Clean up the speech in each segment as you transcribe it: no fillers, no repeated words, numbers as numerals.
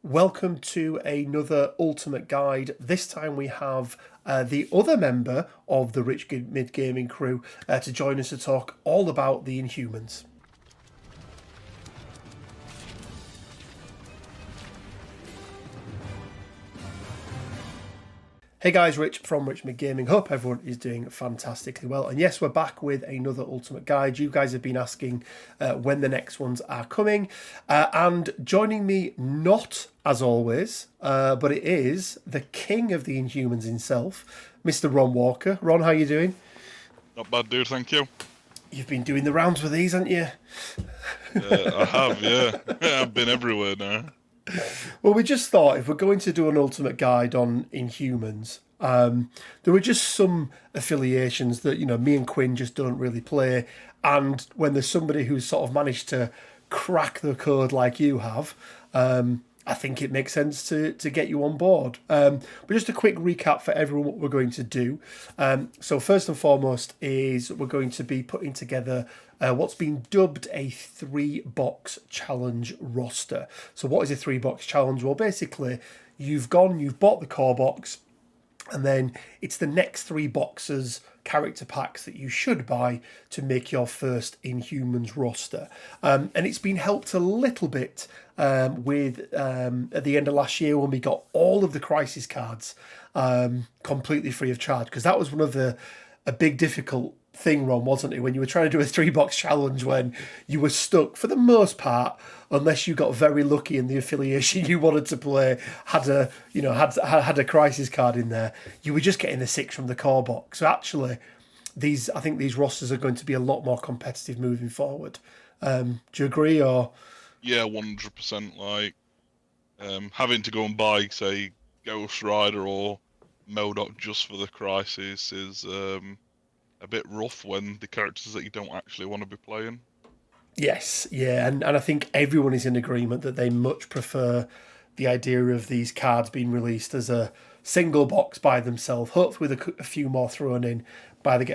Welcome to another Ultimate Guide. This time we have the other member of the Rich Mid Gaming crew to join us to talk all about the Inhumans. Hey guys, Rich from Rich Mid Gaming. Hope everyone is doing fantastically well. And yes, we're back with another Ultimate Guide. You guys have been asking when the next ones are coming. And joining me, not as always, but it is the king of the Inhumans himself, Mr. Ron Walker. Ron, how you doing? Not bad, dude. Thank you. You've been doing the rounds with these, haven't you? I have, yeah. I've been everywhere now. Well, we just thought if we're going to do an ultimate guide on Inhumans, there were just some affiliations that, me and Quinn just don't really play. And when there's somebody who's sort of managed to crack the code like you have, I think it makes sense to get you on board. But just a quick recap for everyone what we're going to do. So first and foremost is we're going to be putting together what's been dubbed a 3-box challenge roster. So what is a 3-box challenge? Well, basically, you've bought the core box, and then it's the next 3 boxes character packs that you should buy to make your first Inhumans roster. And it's been helped a little bit with at the end of last year when we got all of the crisis cards completely free of charge, because that was one of a big difficult thing, Ron, wasn't it, when you were trying to do a 3-box challenge when you were stuck for the most part, unless you got very lucky and the affiliation you wanted to play had a crisis card in there, you were just getting a 6 from the core box. So actually I think these rosters are going to be a lot more competitive moving forward. Do you agree? Or Yeah, 100%. Like, having to go and buy, say, Ghost Rider or Modoc just for the crisis is a bit rough when the characters that you don't actually want to be playing. yes, yeah, and I think everyone is in agreement that they much prefer the idea of these cards being released as a single box by themselves, hopefully with a few more thrown in by the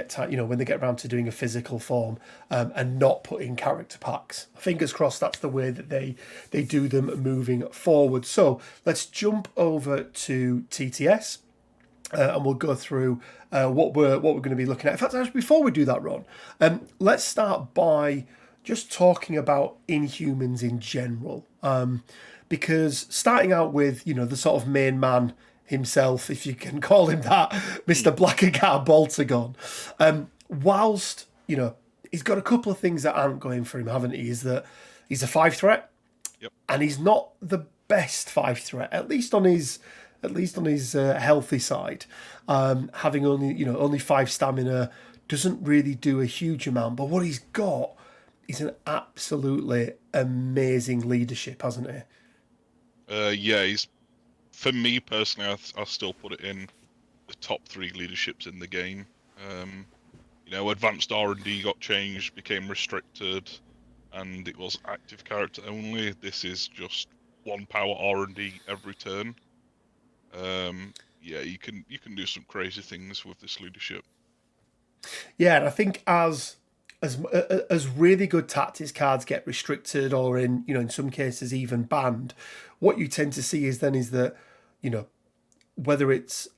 when they get around to doing a physical form, and not put in character packs. Fingers crossed that's the way that they do them moving forward. So let's jump over to TTS. And we'll go through what we're going to be looking at. In fact, actually, before we do that, Ron, let's start by just talking about Inhumans in general, because starting out with the sort of main man himself, if you can call him that, Mr. Blackagar Boltagon. Whilst he's got a couple of things that aren't going for him, haven't he? Is that he's a 5 threat, Yep. and he's not the best 5 threat, at least on his healthy side. Having only 5 stamina doesn't really do a huge amount, but what he's got is an absolutely amazing leadership, hasn't he? Yeah, for me personally, I still put it in the top 3 leaderships in the game. Advanced R&D got changed, became restricted, and it was active character only. This is just 1 power R&D every turn. Yeah, you can do some crazy things with this leadership. Yeah, and I think as really good tactics cards get restricted, or in some cases even banned, what you tend to see is that whether it's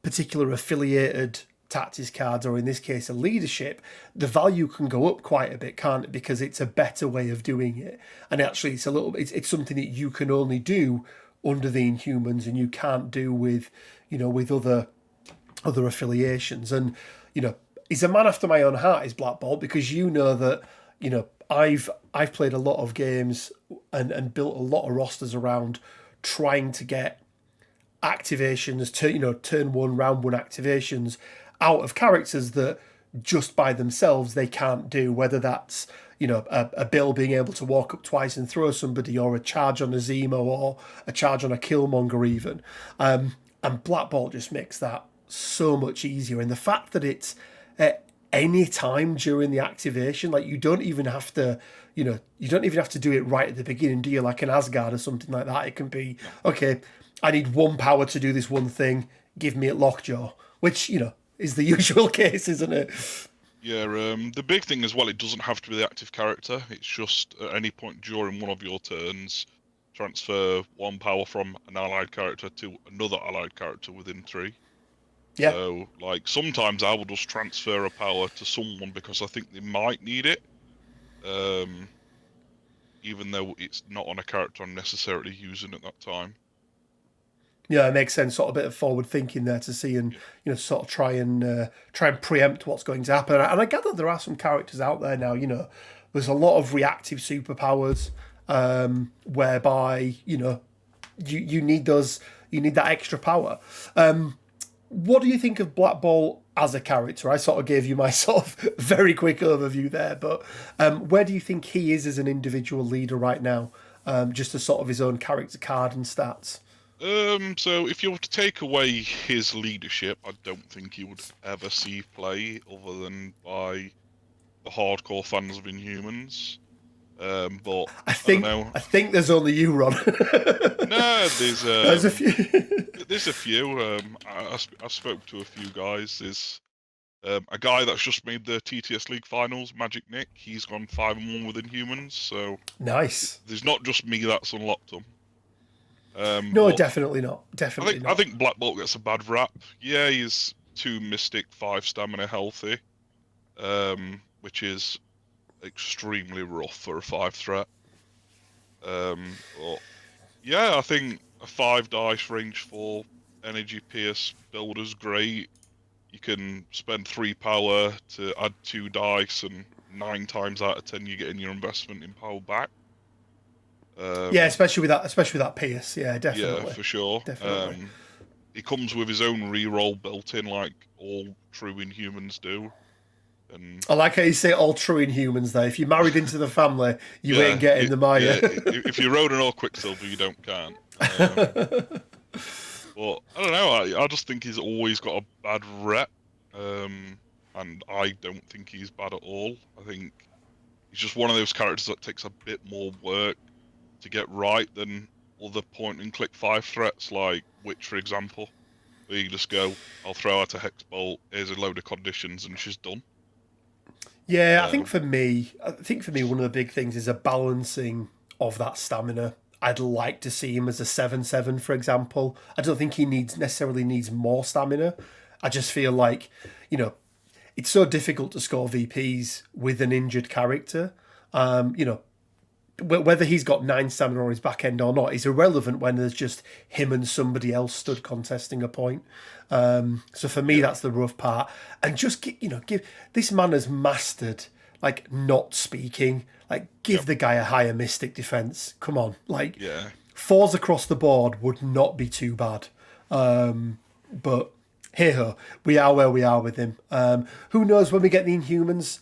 particular affiliated tactics cards or in this case a leadership, the value can go up quite a bit, can't it? Because it's a better way of doing it, and actually it's something that you can only do under the Inhumans and you can't do with other affiliations. And he's a man after my own heart, is Black Bolt, because that I've played a lot of games and built a lot of rosters around trying to get activations to turn 1 round 1 activations out of characters that just by themselves they can't do, whether that's a Bill being able to walk up twice and throw somebody, or a charge on a Zemo, or a charge on a Killmonger even. And Black Bolt just makes that so much easier. And the fact that it's at any time during the activation, like you don't even have to do it right at the beginning, do you? Like an Asgard or something like that. It can be, okay, I need 1 power to do this one thing, give me it Lockjaw, which, is the usual case, isn't it? Yeah, the big thing as well, it doesn't have to be the active character. It's just at any point during one of your turns, transfer one power from an allied character to another allied character within 3. Yeah. So, like, sometimes I will just transfer a power to someone because I think they might need it, um, even though it's not on a character I'm necessarily using at that time. Yeah, it makes sense. Sort of a bit of forward thinking there to see and Yeah. sort of try and preempt what's going to happen. And I gather there are some characters out there now. There's a lot of reactive superpowers, whereby you need those, you need that extra power. What do you think of Black Bolt as a character? I sort of gave you my sort of very quick overview there, but where do you think he is as an individual leader right now? Just as sort of his own character card and stats. So if you were to take away his leadership, I don't think he would ever see play other than by the hardcore fans of Inhumans. But I I don't think know. I think there's only you, Ron. No, There's a few. there's a few. I spoke to a few guys. There's a guy that's just made the TTS League finals, Magic Nick. He's gone 5-1 with Inhumans. So Nice. there's not just me that's unlocked them. No, But definitely not. Definitely I not. think Black Bolt gets a bad rap. Yeah, he's 2 Mystic, 5 Stamina healthy, which is extremely rough for a 5 threat. But yeah, I think a 5 dice range 4 energy pierce builder's great. You can spend 3 power to add 2 dice, and 9 times out of 10 you're getting your investment in power back. Yeah, especially with that Pierce. Yeah, definitely. Yeah, for sure. Definitely. He comes with his own reroll built in, like all true Inhumans do. And I like how you say all true Inhumans there. If you're married into the family, you ain't getting them, are you? yeah, if you're Ronin or Quicksilver, you don't count. But I don't know. I just think he's always got a bad rep, and I don't think he's bad at all. I think he's just one of those characters that takes a bit more work to get right than other point-and-click 5 threats, like Witch, for example, where you just go, I'll throw out a Hex Bolt, here's a load of conditions, and she's done. Yeah, I think for me, one of the big things is a balancing of that stamina. I'd like to see him as a 7/7, for example. I don't think he necessarily needs more stamina. I just feel like, it's so difficult to score VPs with an injured character. Whether he's got 9 stamina on his back end or not is irrelevant when there's just him and somebody else stood contesting a point. So for me, that's the rough part. And just give this man has mastered like not speaking. Like give the guy a higher mystic defense. Come on, like Yeah. 4s across the board would not be too bad. But hey ho, we are where we are with him. Who knows when we get the Inhumans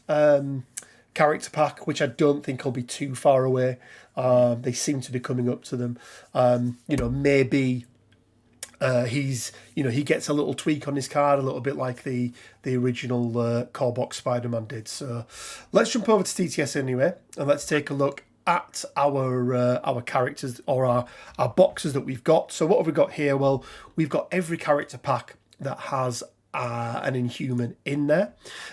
character pack, which I don't think will be too far away. They seem to be coming up to them. Maybe he gets a little tweak on his card, a little bit like the original core box Spider-Man did. So let's jump over to TTS anyway, and let's take a look at our characters or our boxes that we've got. So what have we got here? Well, we've got every character pack that has an Inhuman in there,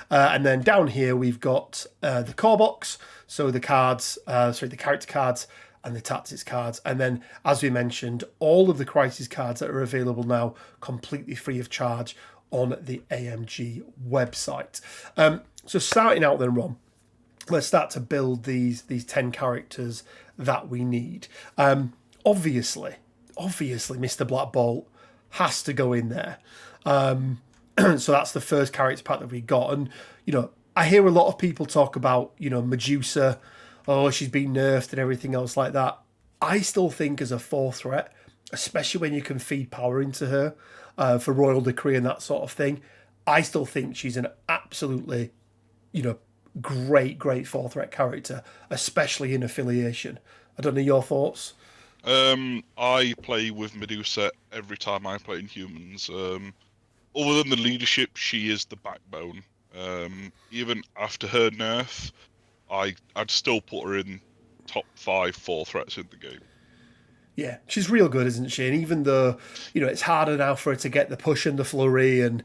and then down here we've got the core box, so the character cards and the tactics cards, and then as we mentioned, all of the crisis cards that are available now completely free of charge on the AMG website. So starting out then, Ron, let's start to build these 10 characters that we need. Obviously Mr. Black Bolt has to go in there. So that's the first character pack that we got. And, I hear a lot of people talk about, Medusa, oh, she's been nerfed and everything else like that. I still think as a 4 threat, especially when you can feed power into her for Royal Decree and that sort of thing, I still think she's an absolutely, great 4 threat character, especially in affiliation. I don't know your thoughts. I play with Medusa every time I play Inhumans. Other than the leadership, she is the backbone. Even after her nerf, I'd still put her in top 5 4 threats in the game. Yeah, she's real good, isn't she? And even though, it's harder now for her to get the push and the flurry, and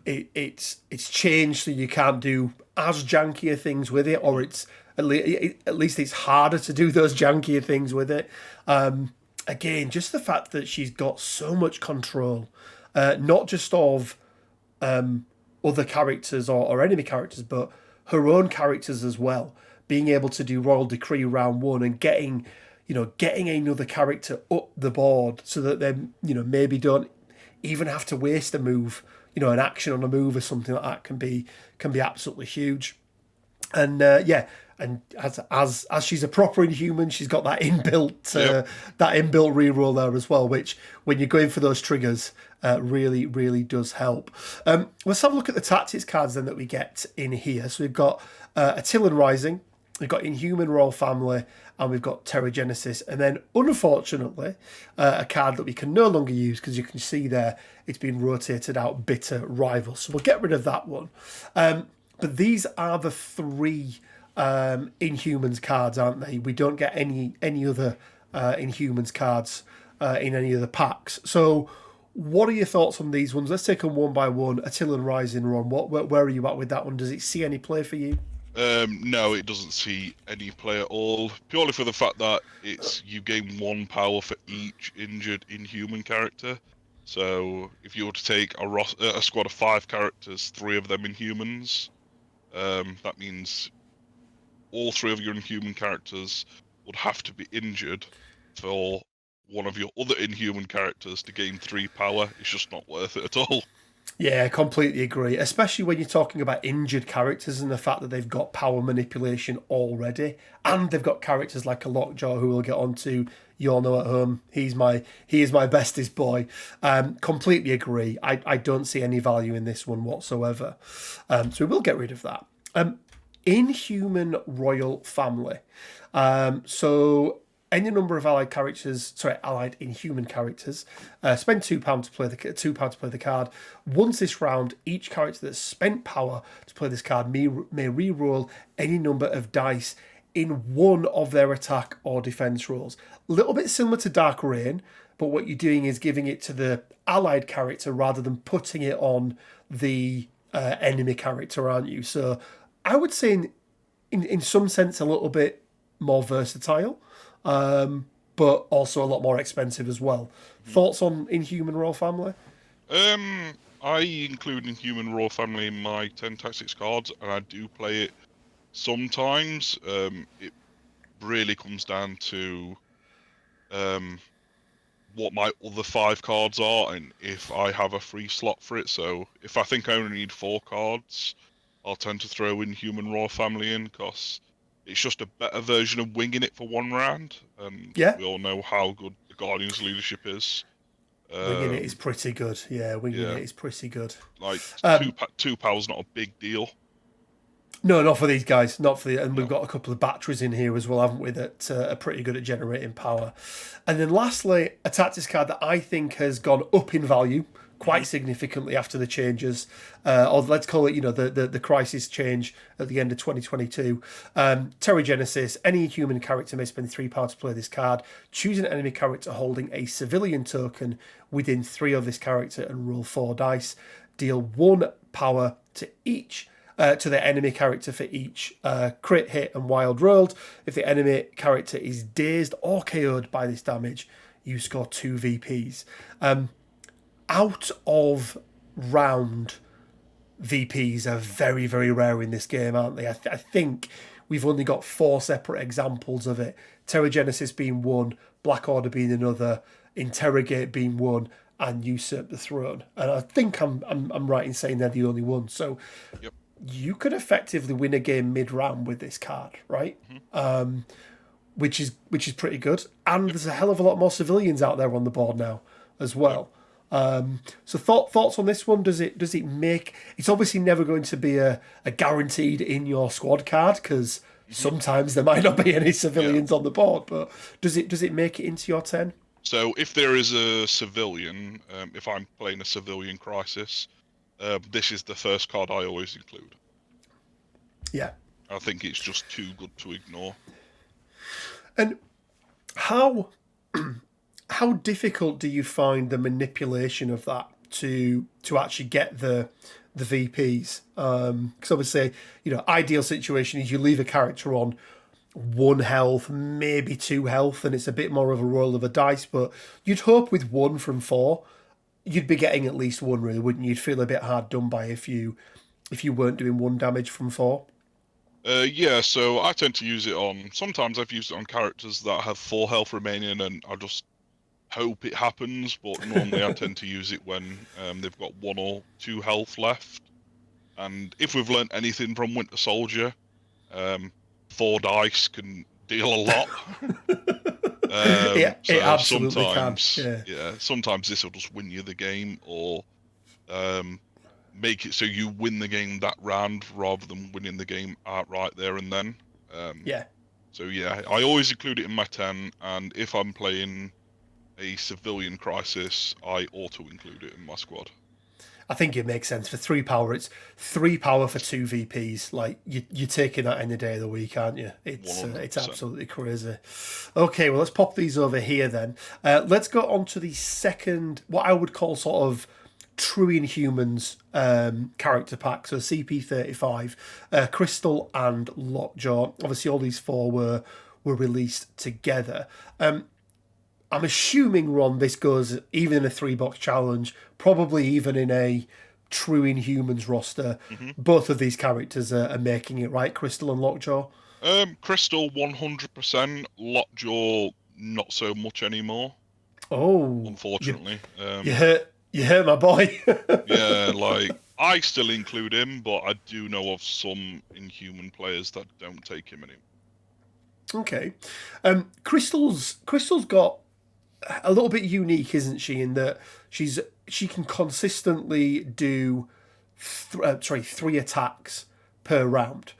it's changed so you can't do as jankier things with it, or it's At least it's harder to do those jankier things with it. Again, just the fact that she's got so much control, not just of other characters or enemy characters, but her own characters as well. Being able to do Royal Decree round one and getting another character up the board so that they, maybe don't even have to waste a move, an action on a move or something like that can be absolutely huge. And and as she's a proper Inhuman, she's got that inbuilt reroll there as well, which when you're going for those triggers, really really does help. Let's have a look at the tactics cards then that we get in here. So we've got Attilan Rising, we've got Inhuman Royal Family, and we've got Terrigenesis. And then, unfortunately, a card that we can no longer use because you can see there it's been rotated out, Bitter Rival. So we'll get rid of that one. But these are the three Inhumans cards, aren't they? We don't get any other Inhumans cards in any of the packs. So what are your thoughts on these ones? Let's take them one by one. Attilan Rising, Ron. Where are you at with that one? Does it see any play for you? No, it doesn't see any play at all. Purely for the fact that you gain 1 power for each injured Inhuman character. So if you were to take a squad of 5 characters, 3 of them Inhumans, that means all 3 of your Inhuman characters would have to be injured for one of your other Inhuman characters to gain 3 power. It's just not worth it at all. Yeah, completely agree. Especially when you're talking about injured characters and the fact that they've got power manipulation already, and they've got characters like a Lockjaw who we'll get onto. You all know at home, he is my bestest boy. Completely agree. I don't see any value in this one whatsoever. So we will get rid of that. Inhuman Royal Family. So any number of allied Inhuman characters. Spend £2 to play the card. Once this round, each character that's spent power to play this card may re-roll any number of dice in one of their attack or defense rolls. A little bit similar to Dark Reign, but what you're doing is giving it to the allied character rather than putting it on the enemy character, aren't you? So I would say in some sense a little bit more versatile. But also a lot more expensive as well. Thoughts on Inhuman Royal Family? I include Inhuman Royal Family in my 10 tactics cards, and I do play it sometimes. It really comes down to what my other 5 cards are, and if I have a free slot for it. So if I think I only need 4 cards, I'll tend to throw Inhuman Royal Family in, because it's just a better version of winging it for 1 round, and we all know how good the Guardians leadership is. Winging it is pretty good. Yeah, winging it is pretty good. Like, 2 power's not a big deal. No, not for these guys. And we've got a couple of batteries in here as well, haven't we, that are pretty good at generating power. And then lastly, a tactics card that I think has gone up in value quite significantly after the changes, or let's call it, the crisis change at the end of 2022. Terrigenesis. Any human character may spend 3 power to play this card. Choose an enemy character holding a civilian token within 3 of this character and roll 4 dice. Deal 1 power to each. To the enemy character for each crit, hit, and wild rolled. If the enemy character is dazed or KO'd by this damage, you score 2 VPs. Out of round VPs are very, very rare in this game, aren't they? I think we've only got 4 separate examples of it. Terrigenesis being one, Black Order being another, Interrogate being one, and Usurp the Throne. And I think I'm right in saying they're the only ones. So you could effectively win a game mid-round with this card, right? Mm-hmm. Which is pretty good. And there's a hell of a lot more civilians out there on the board now as well. So thoughts on this one? Does it make... It's obviously never going to be a guaranteed in your squad card, because sometimes there might not be any civilians on the board, but does it make it into your 10? So if there is a civilian, if I'm playing a civilian crisis, this is the first card I always include. Yeah. I think it's just too good to ignore. And how difficult do you find the manipulation of that to actually get the VPs. Because obviously, ideal situation is you leave a character on 1 health, maybe 2 health, and it's a bit more of a roll of a dice. But you'd hope with 1 from 4, you'd be getting at least 1, really, wouldn't you? You'd feel a bit hard done by if you weren't doing 1 damage from 4. Yeah, so I tend to use it on. Sometimes I've used it on characters that have 4 health remaining, and I just hope it happens. But normally I tend to use it when they've got 1 or 2 health left. And if we've learnt anything from Winter Soldier, 4 dice can deal a lot. It So absolutely can. sometimes, Yeah. sometimes this will just win you the game, or make it so you win the game that round rather than winning the game outright there and then. Yeah. So yeah, I always include it in my 10, and if I'm playing a civilian crisis, I auto include it in my squad. I think it makes sense. For 3 power, it's 3 power for 2 VPs. Like, you're taking that any day of the week, aren't you? It's absolutely crazy. Okay, well, let's pop these over here then. Let's go on to the second, what I would call sort of true Inhumans character pack. So CP35, Crystal and Lockjaw. Obviously, all these 4 were released together. I'm assuming, Ron, this goes even in a 3-box challenge, probably even in a true Inhumans roster. Mm-hmm. Both of these characters are making it, right? Crystal and Lockjaw? Crystal 100%, Lockjaw not so much anymore. Oh, unfortunately. You hurt my boy. Yeah, like, I still include him, but I do know of some Inhuman players that don't take him anymore. Okay. Crystal's got a little bit unique, isn't she, in that she can consistently do 3 attacks per round,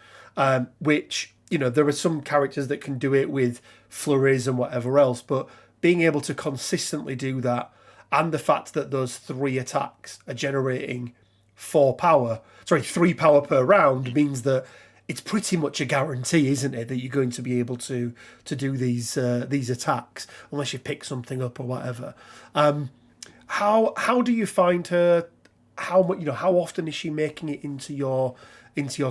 which, there are some characters that can do it with flurries and whatever else, but being able to consistently do that, and the fact that those 3 attacks are generating 3 power per round, means that it's pretty much a guarantee, isn't it, that you're going to be able to do these attacks, unless you pick something up or whatever. How do you find her? How often is she making it into your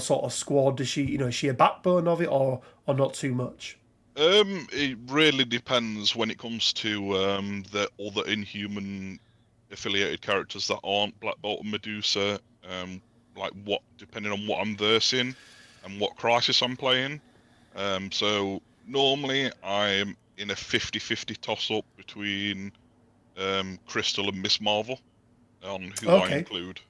sort of squad? Is she a backbone of it, or not too much? It really depends when it comes to the other Inhuman affiliated characters that aren't Black Bolt and Medusa. Depending on what I'm versing and what crisis I'm playing. So normally I'm in a 50-50 toss-up between Crystal and Miss Marvel on who I include.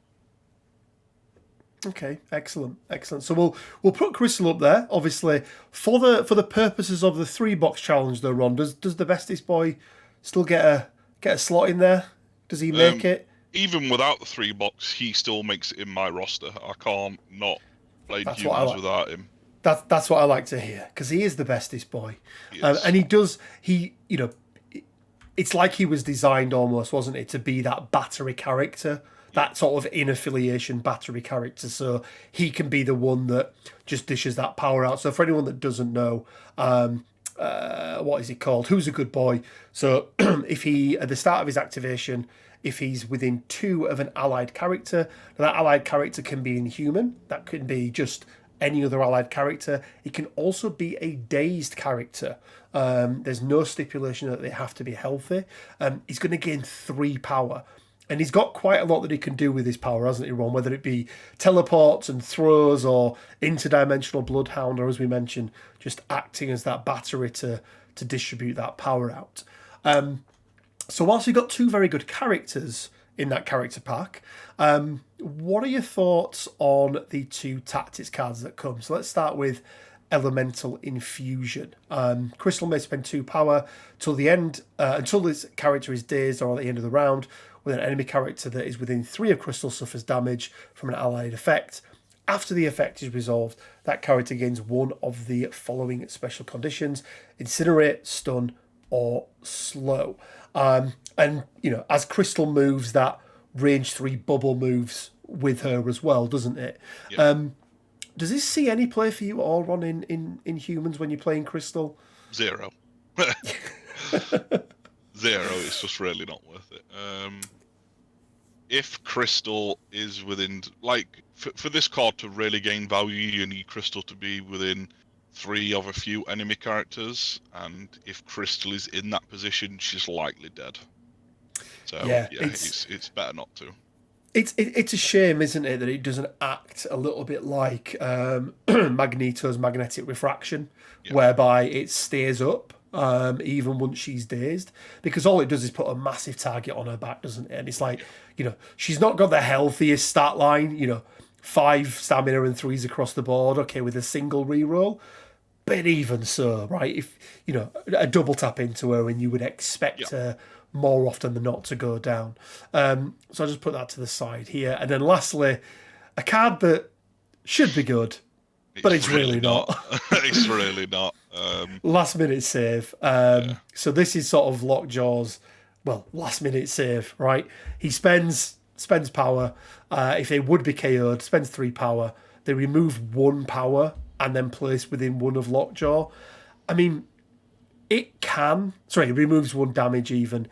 Okay, excellent. So we'll put Crystal up there, obviously, for the purposes of the 3-box challenge. Though, Ron, does the Bestest Boy still get a slot in there? Does he make it? Even without the 3-box, he still makes it in my roster. I can't not play Inhumans without him. That's what I like to hear, because he is the Bestest Boy, and it's like he was designed almost, wasn't it, to be that battery character. That sort of in-affiliation battery character, so he can be the one that just dishes that power out. So for anyone that doesn't know, what is he called? Who's a Good Boy? So if he, at the start of his activation, if he's within 2 of an allied character, that allied character can be Inhuman. That could be just any other allied character. It can also be a dazed character. There's no stipulation that they have to be healthy. He's going to gain 3 power. And he's got quite a lot that he can do with his power, hasn't he, Ron? Whether it be teleports and throws, or interdimensional bloodhound, or, as we mentioned, just acting as that battery to distribute that power out. So whilst you've got 2 very good characters in that character pack, what are your thoughts on the 2 tactics cards that come? So let's start with Elemental Infusion. Crystal may spend 2 power till the end, until this character is dazed or at the end of the round, when an enemy character that is within 3 of Crystal suffers damage from an allied effect. After the effect is resolved, that character gains 1 of the following special conditions: Incinerate, Stun, or Slow. And, as Crystal moves, that range 3 bubble moves with her as well, doesn't it? Yeah. Does this see any play for you at all, Ron, in Humans when you're playing Crystal? 0. 0, it's just really not worth it. if Crystal is within, like, for this card to really gain value, you need Crystal to be within 3 of a few enemy characters, and if Crystal is in that position, she's likely dead. So Yeah, yeah, it's better not to. It's a shame, isn't it, that it doesn't act a little bit like Magneto's magnetic refraction, Yeah. whereby it stays up even once she's dazed, because all it does is put a massive target on her back, doesn't it? And it's like, she's not got the healthiest stat line, 5 stamina and 3s across the board, okay, with a single reroll. But even so, right, if, a double tap into her and you would expect her more often than not to go down. So I'll just put that to the side here. And then lastly, a card that should be good, but it's really not. It's really not. Last minute save. So this is sort of Lockjaw's, last minute save, right? He spends power. If they would be KO'd, spends 3 power. They remove 1 power and then place within 1 of Lockjaw. I mean, it removes 1 damage even.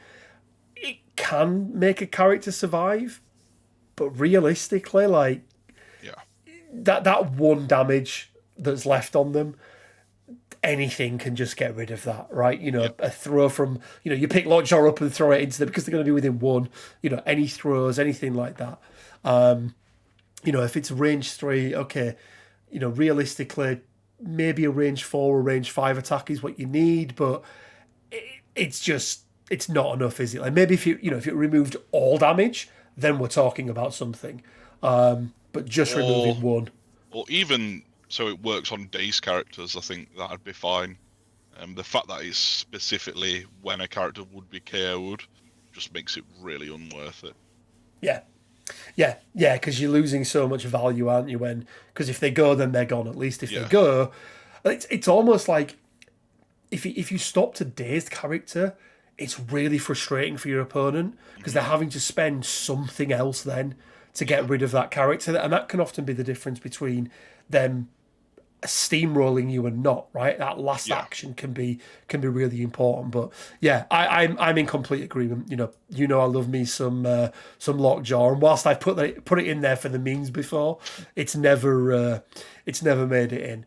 It can make a character survive, but realistically, that 1 damage that's left on them, anything can just get rid of that, right? A throw from, you pick Lockjaw up and throw it into them because they're going to be within 1, any throws, anything like that. If it's range 3, okay, realistically, maybe a range 4 or range 5 attack is what you need, but it's not enough, is it? Like maybe if it removed all damage, then we're talking about something. But just removing 1. Or even so it works on Daze characters, I think that'd be fine. The fact that it's specifically when a character would be KO'd just makes it really unworth it. Yeah, because you're losing so much value, aren't you? Because if they go, then they're gone. At least if they go, it's almost like if you stopped a dazed character, it's really frustrating for your opponent because they're having to spend something else then to get rid of that character, and that can often be the difference between them steamrolling you and not, right? That last action can be really important. But yeah, I'm in complete agreement. I love me some Lockjaw, and whilst I've put it in there for the memes before, it's never made it in.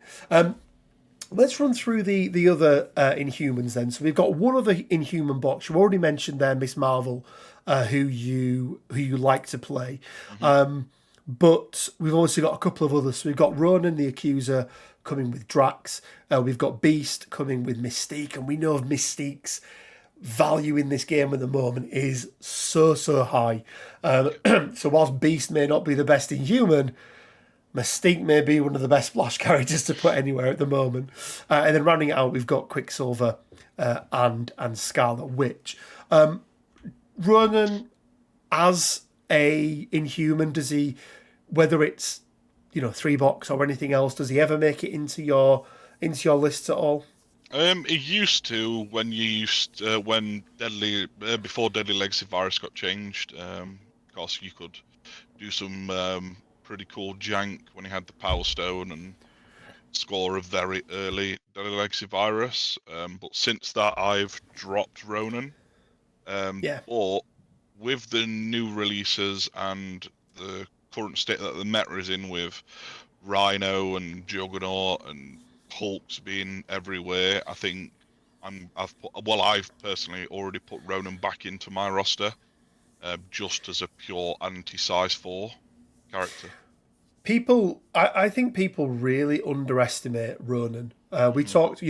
Let's run through the other Inhumans then. So we've got one other Inhuman box. You already mentioned there, Miss Marvel, who you like to play. But we've also got a couple of others. So we've got Ronan the Accuser coming with Drax. We've got Beast coming with Mystique. And we know Mystique's value in this game at the moment is so high. So whilst Beast may not be the best Inhuman, Mystique may be one of the best splash characters to put anywhere at the moment. And then rounding it out, we've got Quicksilver and Scarlet Witch. Ronan, as a Inhuman, does he, whether it's 3 box or anything else, does he ever make it into your lists at all? It used to when before Deadly Legacy Virus got changed. Of course, you could do some pretty cool jank when he had the Power Stone and score a very early Deadly Legacy Virus. But since that, I've dropped Ronan. Or with the new releases and the current state that the meta is in, with Rhino and Juggernaut and Hulks being everywhere, I think I've personally already put Ronan back into my roster, just as a pure anti-size 4 character. I think people really underestimate Ronan. We talk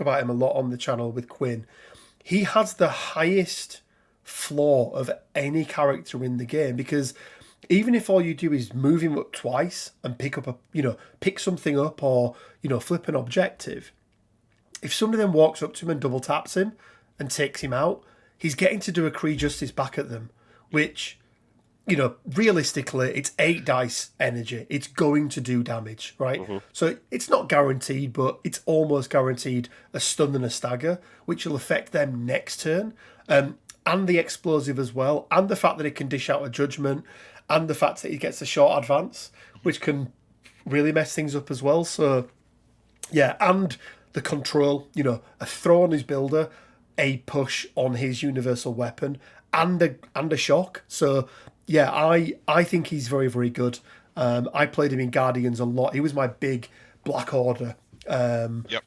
about him a lot on the channel with Quinn. He has the highest floor of any character in the game, because even if all you do is move him up twice and pick something up or flip an objective, if somebody then walks up to him and double taps him and takes him out, he's getting to do a Kree Justice back at them, which realistically, it's 8 dice energy. It's going to do damage, right? So it's not guaranteed, but it's almost guaranteed a stun and a stagger, which will affect them next turn. And the explosive as well, and the fact that it can dish out a judgment, and the fact that he gets a short advance, which can really mess things up as well. So, yeah, and the control, a throw on his builder, a push on his universal weapon, and a shock. So Yeah, I think he's very, very good. I played him in Guardians a lot. He was my big Black Order. Yep.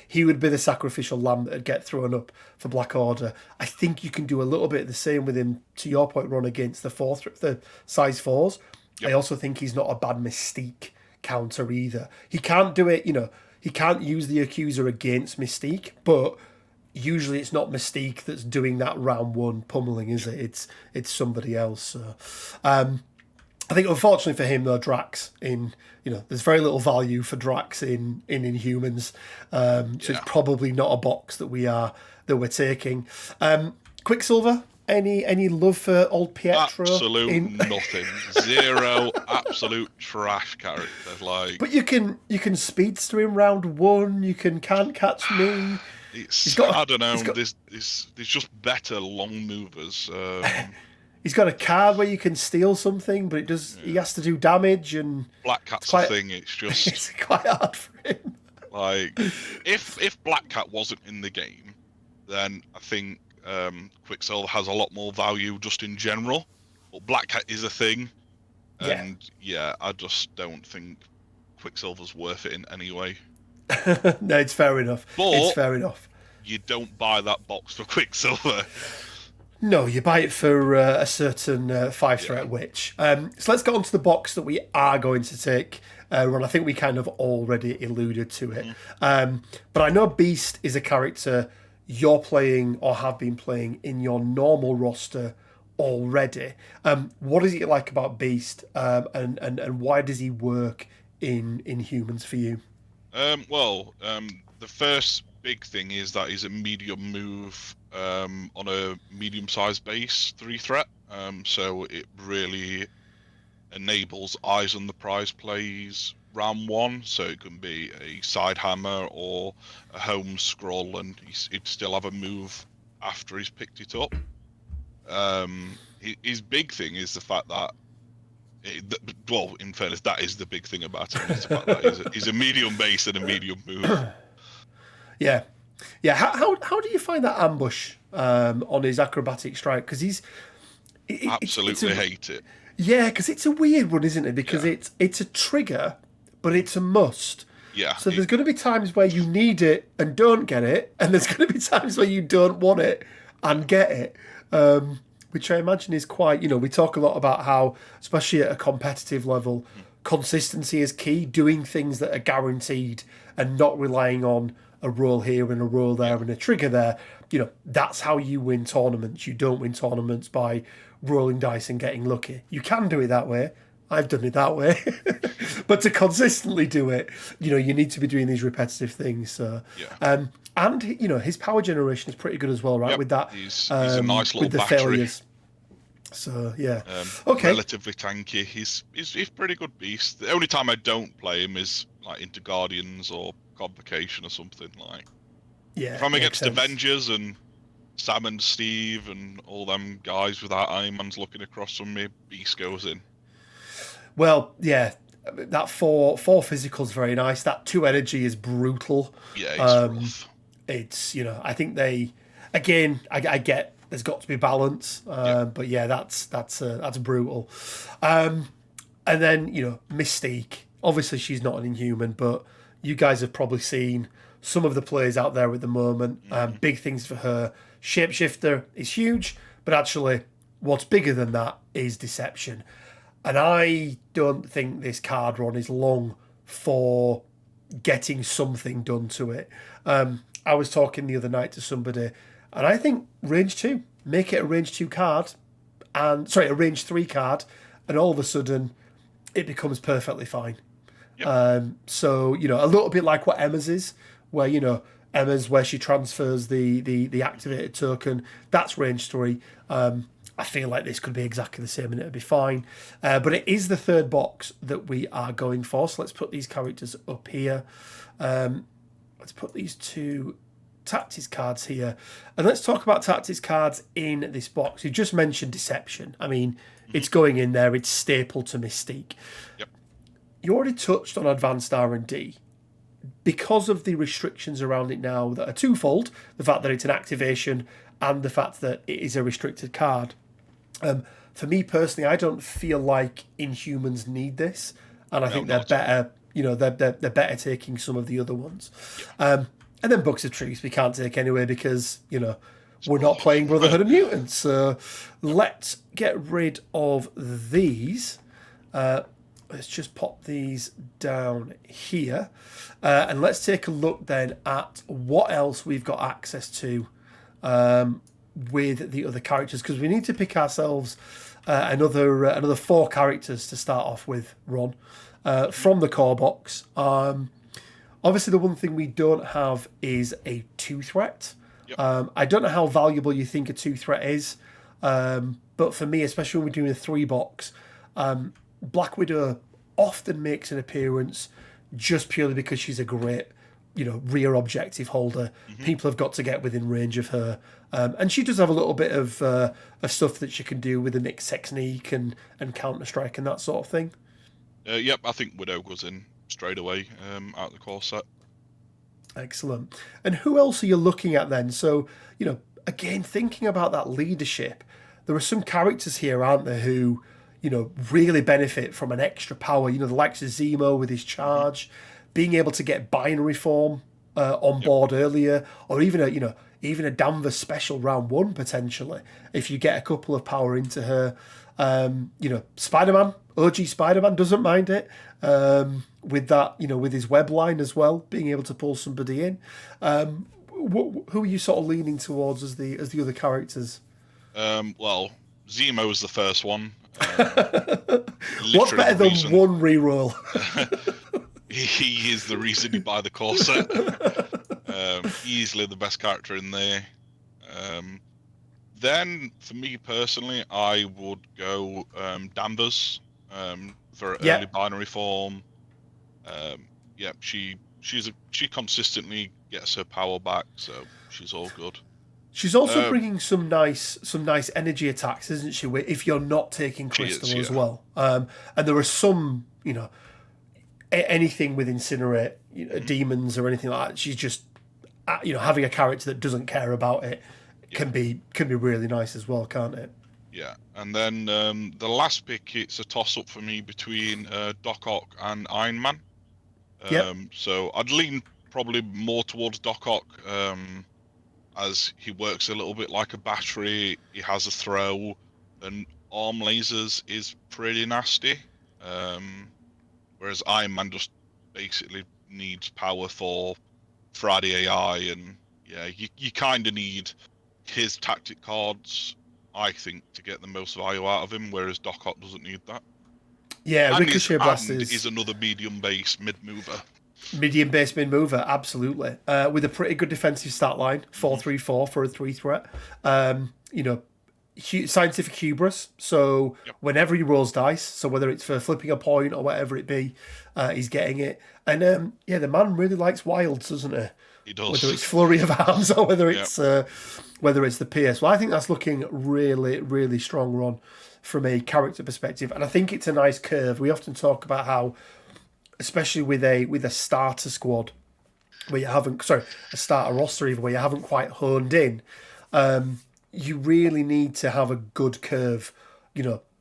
He would be the sacrificial lamb that'd get thrown up for Black Order. I think you can do a little bit of the same with him. To your point, Ron, against the size fours. Yep. I also think he's not a bad Mystique counter either. He can't do it. He can't use the Accuser against Mystique, but usually it's not Mystique that's doing that round one pummeling, is it? It's somebody else. So, I think unfortunately for him though, Drax there's very little value for Drax in Inhumans, so it's probably not a box that we're taking. Quicksilver, any love for old Pietro? Absolute nothing, zero, absolute trash character. Like, but you can speedster him round one. You can't catch me. I don't know. There's just better long movers. He's got a card where you can steal something, but he has to do damage, and Black Cat's a thing. It's just it's quite hard for him. Like, if Black Cat wasn't in the game, then I think Quicksilver has a lot more value just in general. But Black Cat is a thing, and I just don't think Quicksilver's worth it in any way. No, it's fair enough. It's fair enough. You don't buy that box for Quicksilver. No, you buy it for a certain 5-threat witch. So let's get on to the box that we are going to take. Ron, I think we kind of already alluded to it. But I know Beast is a character you're playing or have been playing in your normal roster already. What is it like about Beast, and why does he work in Inhumans for you? The first big thing is that he's a medium move on a medium-sized base 3-threat. So it really enables eyes on the prize plays round one. So it can be a side hammer or a home scroll, and he'd still have a move after he's picked it up. His big thing is the fact that in fairness, that is the big thing about him. Is the fact that he's a medium base and a medium move. Yeah. How do you find that ambush on his acrobatic strike? Because absolutely hate it. Yeah, because it's a weird one, isn't it? Because it's a trigger, but it's a must. Yeah. So there's going to be times where you need it and don't get it, and there's going to be times where you don't want it and get it. Which I imagine is quite, we talk a lot about how, especially at a competitive level, consistency is key, doing things that are guaranteed and not relying on a roll here and a roll there and a trigger there. That's how you win tournaments. You don't win tournaments by rolling dice and getting lucky. You can do it that way. I've done it that way. But to consistently do it, you need to be doing these repetitive things. So, and his power generation is pretty good as well, right? Yep. With that, he's a nice little with the battery. Failures. So okay, relatively tanky. He's pretty good beast. The only time I don't play him is like into Guardians or Convocation or something like. Yeah. If I'm against Avengers and Sam and Steve and all them guys without Iron Man's looking across from me, Beast goes in. Well, yeah, that four physical's very nice. That 2 energy is brutal. Yeah, it's rough. It's I think they, again, I get there's got to be balance, but yeah, that's brutal. And then Mystique. Obviously, she's not an Inhuman, but you guys have probably seen some of the plays out there at the moment. Big things for her. Shapeshifter is huge, but actually, what's bigger than that is Deception. And I don't think this card run is long for getting something done to it. I was talking the other night to somebody, and I think range 2, make it a range 2 card, a range 3 card, and all of a sudden it becomes perfectly fine. Yep. So a little bit like what Emma's is, where Emma's where she transfers the activated token. That's range 3. I feel like this could be exactly the same and it'll be fine. But it is the third box that we are going for. So let's put these characters up here. Let's put these 2 tactics cards here. And let's talk about tactics cards in this box. You just mentioned Deception. I mean, it's going in there. It's staple to Mystique. Yep. You already touched on advanced R&D. Because of the restrictions around it now that are twofold, the fact that it's an activation and the fact that it is a restricted card, For me personally, I don't feel like Inhumans need this, and I No, think they're not at all. better. They're better taking some of the other ones. Yeah, And then Books of Truth we can't take anyway because it's we're not playing Brotherhood. Brotherhood of Mutants. So No. let's get rid of these. Let's just pop these down here, and let's take a look then at what else we've got access to with the other characters, because we need to pick ourselves another 4 characters to start off with, Ron, from the core box. Obviously, the one thing we don't have is a 2-threat. Yep. I don't know how valuable you think a 2-threat is, but for me, especially when we're doing a 3-box, Black Widow often makes an appearance just purely because she's a great, rear objective holder. People have got to get within range of her, and she does have a little bit of stuff that she can do with a mixed technique and Counter Strike and that sort of thing. Yep, I think Widow goes in straight away out of the core set. Excellent. And who else are you looking at then? So, again, thinking about that leadership, there are some characters here, aren't there, who really benefit from an extra power. The likes of Zemo with his charge, being able to get binary form on board earlier, or even a Danvers special round 1 potentially if you get a couple of power into her. Spider-Man, OG Spider-Man doesn't mind it with that, with his web line as well, being able to pull somebody in. Who are you sort of leaning towards as the other characters? Well, Zemo was the first one. What's better than reason, one reroll? he is the reason you buy the core set. Easily the best character in there. Then, for me personally, I would go Danvers for early binary form. She consistently gets her power back, so she's all good. She's also bringing some nice energy attacks, isn't she? If you're not taking Crystal as well, and there are some, anything with Incinerate, demons or anything like that. She's just, having a character that doesn't care about it can be really nice as well, can't it? Yeah, and then the last pick, it's a toss up for me between Doc Ock and Iron Man. So I'd lean probably more towards Doc Ock. As he works a little bit like a battery, he has a throw, and arm lasers is pretty nasty. Whereas Iron Man just basically needs power for Friday AI, and you kind of need his tactic cards, I think, to get the most value out of him, whereas Doc Ock doesn't need that. Yeah, and Ricochet Blast is another medium base mid mover. Medium base mid mover, absolutely. With a pretty good defensive stat line, 4-3-4 for a 3-threat. Scientific hubris. So whenever he rolls dice, so whether it's for flipping a point or whatever it be, he's getting it. And the man really likes wilds, doesn't he? He does. Whether it's flurry of arms or whether it's the PS. Well, I think that's looking really, really strong, Ron, from a character perspective, and I think it's a nice curve. We often talk about how, especially with a starter squad, where you haven't, a starter roster even, where you haven't quite honed in, you really need to have a good curve.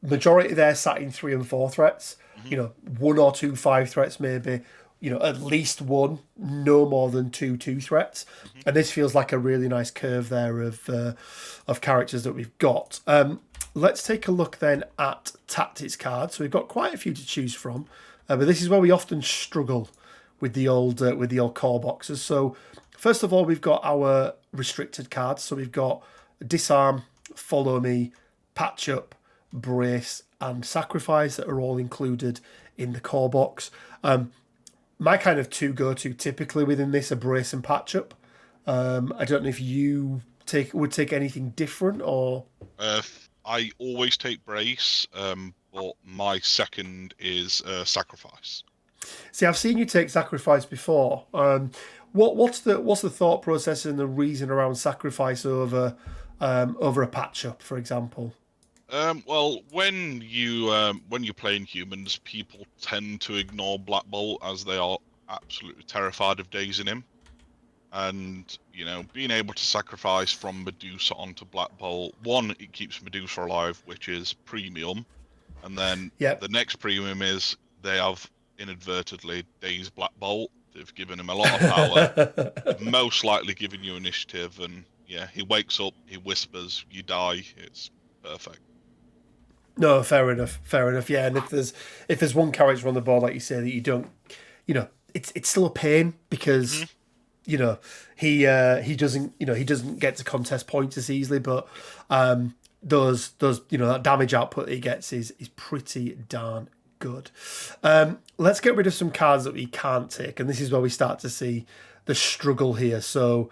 Majority there sat in 3 and 4 threats. 1 or 2 5 threats maybe. At least 1, no more than 2 threats. And this feels like a really nice curve there of characters that we've got. Let's take a look then at tactics cards. So we've got quite a few to choose from. But this is where we often struggle with the old core boxes. So first of all, we've got our restricted cards. So we've got Disarm, Follow Me, Patch Up, Brace, and Sacrifice that are all included in the core box. My kind of 2 go-to typically within this are Brace and Patch Up. I don't know if you would take anything different or. I always take Brace. But my second is Sacrifice. See, I've seen you take Sacrifice before. What's the thought process and the reason around Sacrifice over a patch up, for example? Well, when you're playing Humans, people tend to ignore Black Bolt as they are absolutely terrified of dazing him. And, being able to sacrifice from Medusa onto Black Bolt, one, it keeps Medusa alive, which is premium. And then Yep. the next premium is they have inadvertently dazed Black Bolt. They've given him a lot of power. They've most likely given you initiative. And yeah, he wakes up, he whispers, you die. It's perfect. No, fair enough. Fair enough. Yeah, and if there's one character on the board, like you say, that you don't, it's still a pain because Hmm. he doesn't he doesn't get to contest points as easily, but those that damage output that he gets is pretty darn good. Let's get rid of some cards that we can't take, and this is where we start to see the struggle here. So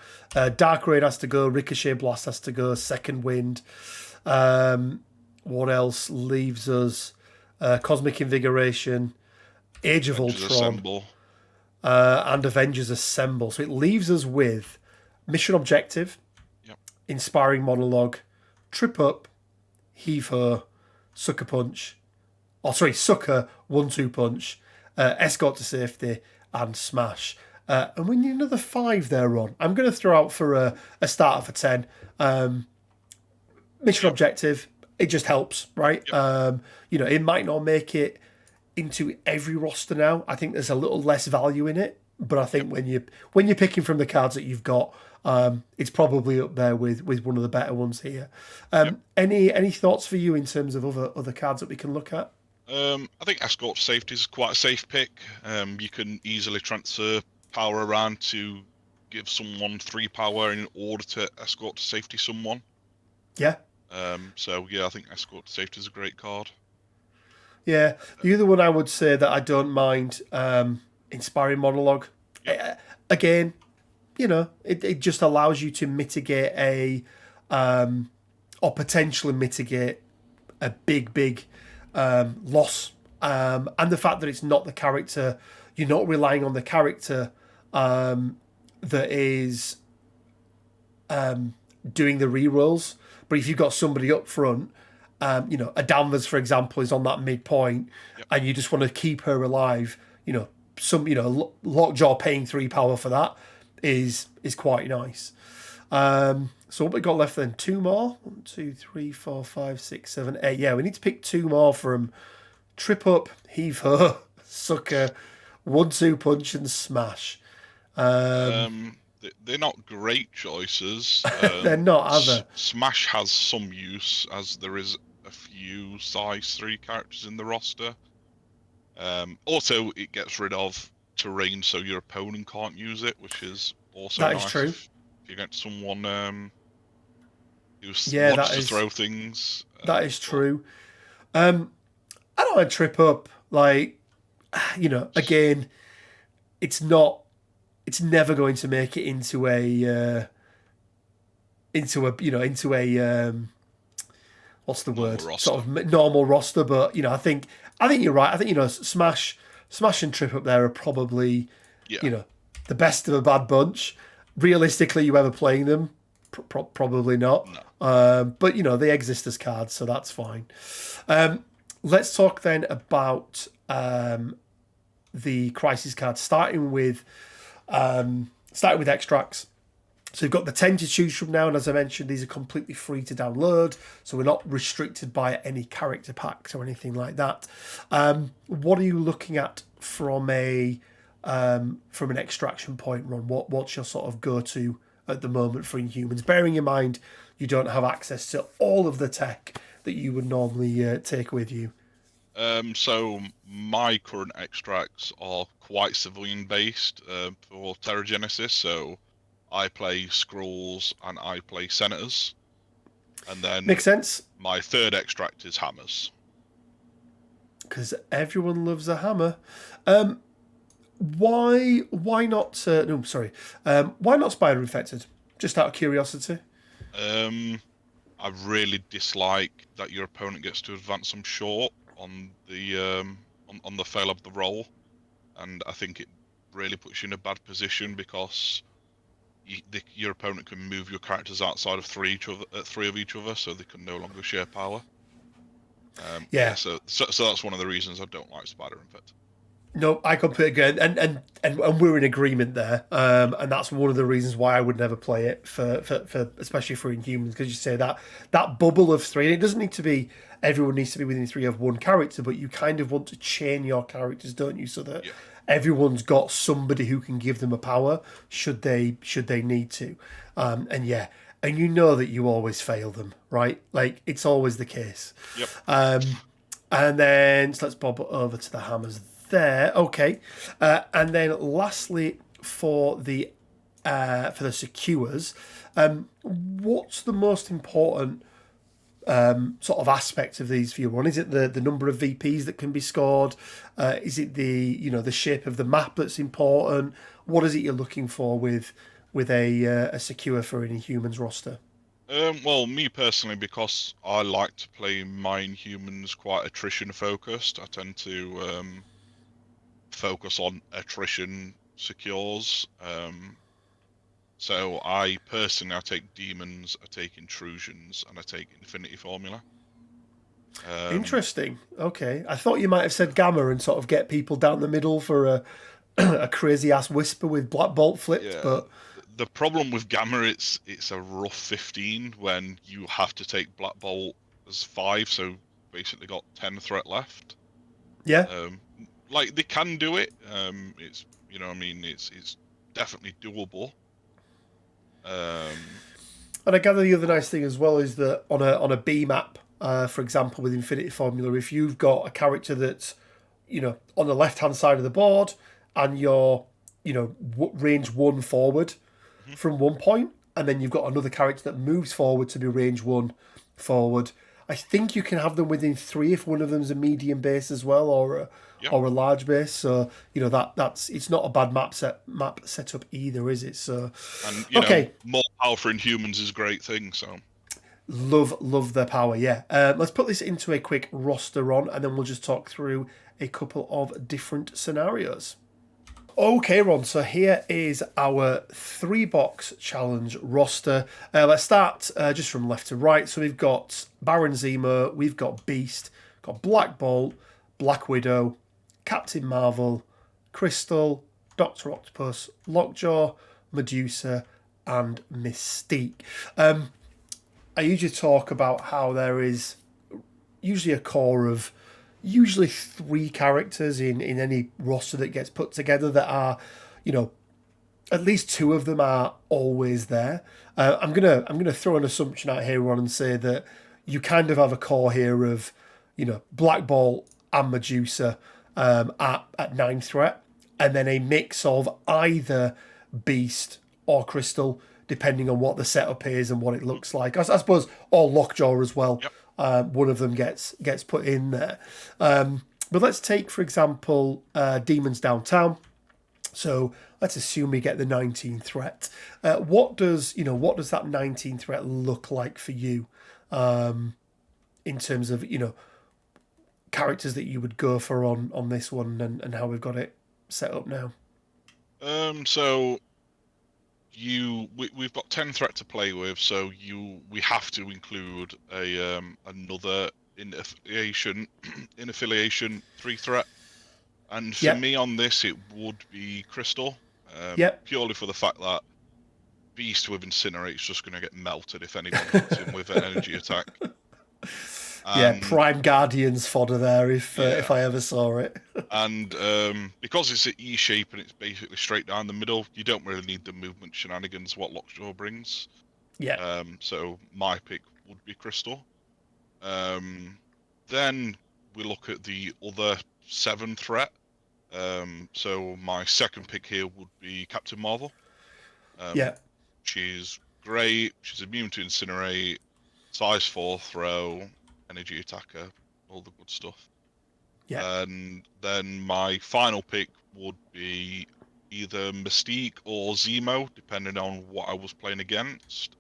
Dark Raid has to go, Ricochet Blast has to go, Second Wind. What else leaves us? Cosmic Invigoration, Age of Avengers Ultron, Assemble. and Avengers Assemble. So it leaves us with Mission Objective, Yep. Inspiring Monologue, Trip Up, Heave Ho, Sucker Punch, Sucker, 1-2 Punch, Escort to Safety, and Smash. And we need another 5 there, Ron. I'm going to throw out for a starter for 10. Mission Objective, it just helps, right? Yep. It might not make it into every roster now. I think there's a little less value in it, but I think when you're picking from the cards that you've got, it's probably up there with one of the better ones here. Yep. Any thoughts for you in terms of other cards that we can look at? I think Escort to Safety is quite a safe pick. You can easily transfer power around to give someone 3 power in order to escort to safety someone. Yeah. So yeah, I think Escort to Safety is a great card. Yeah. The other one I would say that I don't mind, Inspiring Monologue. Again, it just allows you to mitigate or potentially mitigate a big loss. And the fact that it's not the character, you're not relying on the character that is doing the rerolls. But if you've got somebody up front, a Danvers, for example, is on that midpoint, and you just want to keep her alive, Lockjaw paying 3 power for that is quite nice. So what we got left then? 2 more? 1, 2, 3, 4, 5, 6, 7, 8. Yeah, we need to pick 2 more from Trip Up, Heave Ho, Sucker, 1-2 Punch, and Smash. They're not great choices. They're not, are they? Smash has some use, as there is a few size 3 characters in the roster. Also, it gets rid of terrain, so your opponent can't use it, which is also That nice. is true. If you get someone who wants to throw things. That is true. I don't want to Trip Up. Again, it's never going to make it into a what's the word? Roster. Sort of normal roster. But I think you're right. I think Smash and Trip Up there are probably the best of a bad bunch. Realistically, you ever playing them? Probably not. No. But they exist as cards, so that's fine. Let's talk then about the crisis cards, starting with extracts. So you've got the 10 to choose from now, and as I mentioned, these are completely free to download, so we're not restricted by any character packs or anything like that. What are you looking at from an extraction point, Ron? What's your sort of go-to at the moment for Inhumans? Bearing in mind you don't have access to all of the tech that you would normally take with you. So my current extracts are quite civilian based for Terragenesis. So I play Skrulls and I play Senators, and then Makes sense. My third extract is Hammers. Because everyone loves a hammer. Why not? Why not Spider Infected? Just out of curiosity. I really dislike that your opponent gets to advance them short on the on the fail of the roll, and I think it really puts you in a bad position because your opponent can move your characters outside of 3 of each other, so they can no longer share power. So that's one of the reasons I don't like Spider Infected. No, I completely agree, and we're in agreement there. And that's one of the reasons why I would never play it for especially for Inhumans, because you say that that bubble of three. And it doesn't need to be everyone needs to be within three of one character, but you kind of want to chain your characters, don't you, so that Yeah. everyone's got somebody who can give them a power should they need to. And yeah, and you know that you always fail them, right? Like it's always the case. Yep. And then so let's bob over to the hammers there. Okay, and then lastly for the secures, what's the most important sort of aspect of these for you? One, is it the number of VPs that can be scored? Is it the shape of the map that's important? What is it you're looking for with a secure for an Inhumans roster? Well, me personally, because I like to play my Inhumans quite attrition focused, I tend to focus on attrition secures. So I take demons, I take intrusions, and I take infinity formula. Interesting. Okay, I thought you might have said gamma and sort of get people down the middle for a a crazy ass whisper with black bolt flipped, Yeah. but The problem with gamma, it's a rough 15 when you have to take black bolt as 5, so basically got 10 threat left. yeah. Um, like they can do it. It's I mean it's definitely doable. Um, And I gather the other nice thing as well is that on a B map, for example, with Infinity Formula, if you've got a character that's on the left hand side of the board and you're range one forward mhm. from one point, and then you've got another character that moves forward to be range one forward. I think you can have them within three if one of them's a medium base as well, Yeah, or a large base. So that's it's not a bad map setup either, is it? So and okay, more power for Inhumans is a great thing. So love their power. Yeah. Let's put this into a quick roster on, and then we'll just talk through a couple of different scenarios. Okay, Ron. So here is our 3-box challenge roster. Let's start just from left to right. So we've got Baron Zemo, we've got Beast, got Black Bolt, Black Widow, Captain Marvel, Crystal, Doctor Octopus, Lockjaw, Medusa, and Mystique. I usually talk about how there is usually a core of usually 3 characters in any roster that gets put together that are, at least 2 of them are always there. I'm gonna throw an assumption out here, Ron, and say that you kind of have a core here of, Black Bolt and Medusa at 9 threat, and then a mix of either Beast or Crystal, depending on what the setup is and what it looks like. I suppose, or Lockjaw as well. yep. One of them gets put in there. But let's take, for example, Demons Downtown. So let's assume we get the 19 threat. What does that 19 threat look like for you, in terms of characters that you would go for on this one, and how we've got it set up now? So we've got 10 threat to play with, so we have to include another in affiliation 3 threat. And for Yep. me on this, it would be Crystal, Yep. purely for the fact that Beast with Incinerate is just going to get melted if anyone hits him with an energy attack. Yeah. And Prime Guardians fodder there yeah, if I ever saw it. and because it's an E shape and it's basically straight down the middle, you don't really need the movement shenanigans what Lockjaw brings. Yeah. So my pick would be Crystal. Then we look at the other 7 threat. So my second pick here would be Captain Marvel. Yeah. She's great. She's immune to Incinerate, size 4 throw, energy attacker, all the good stuff. Yeah. And then my final pick would be either Mystique or Zemo, depending on what I was playing against.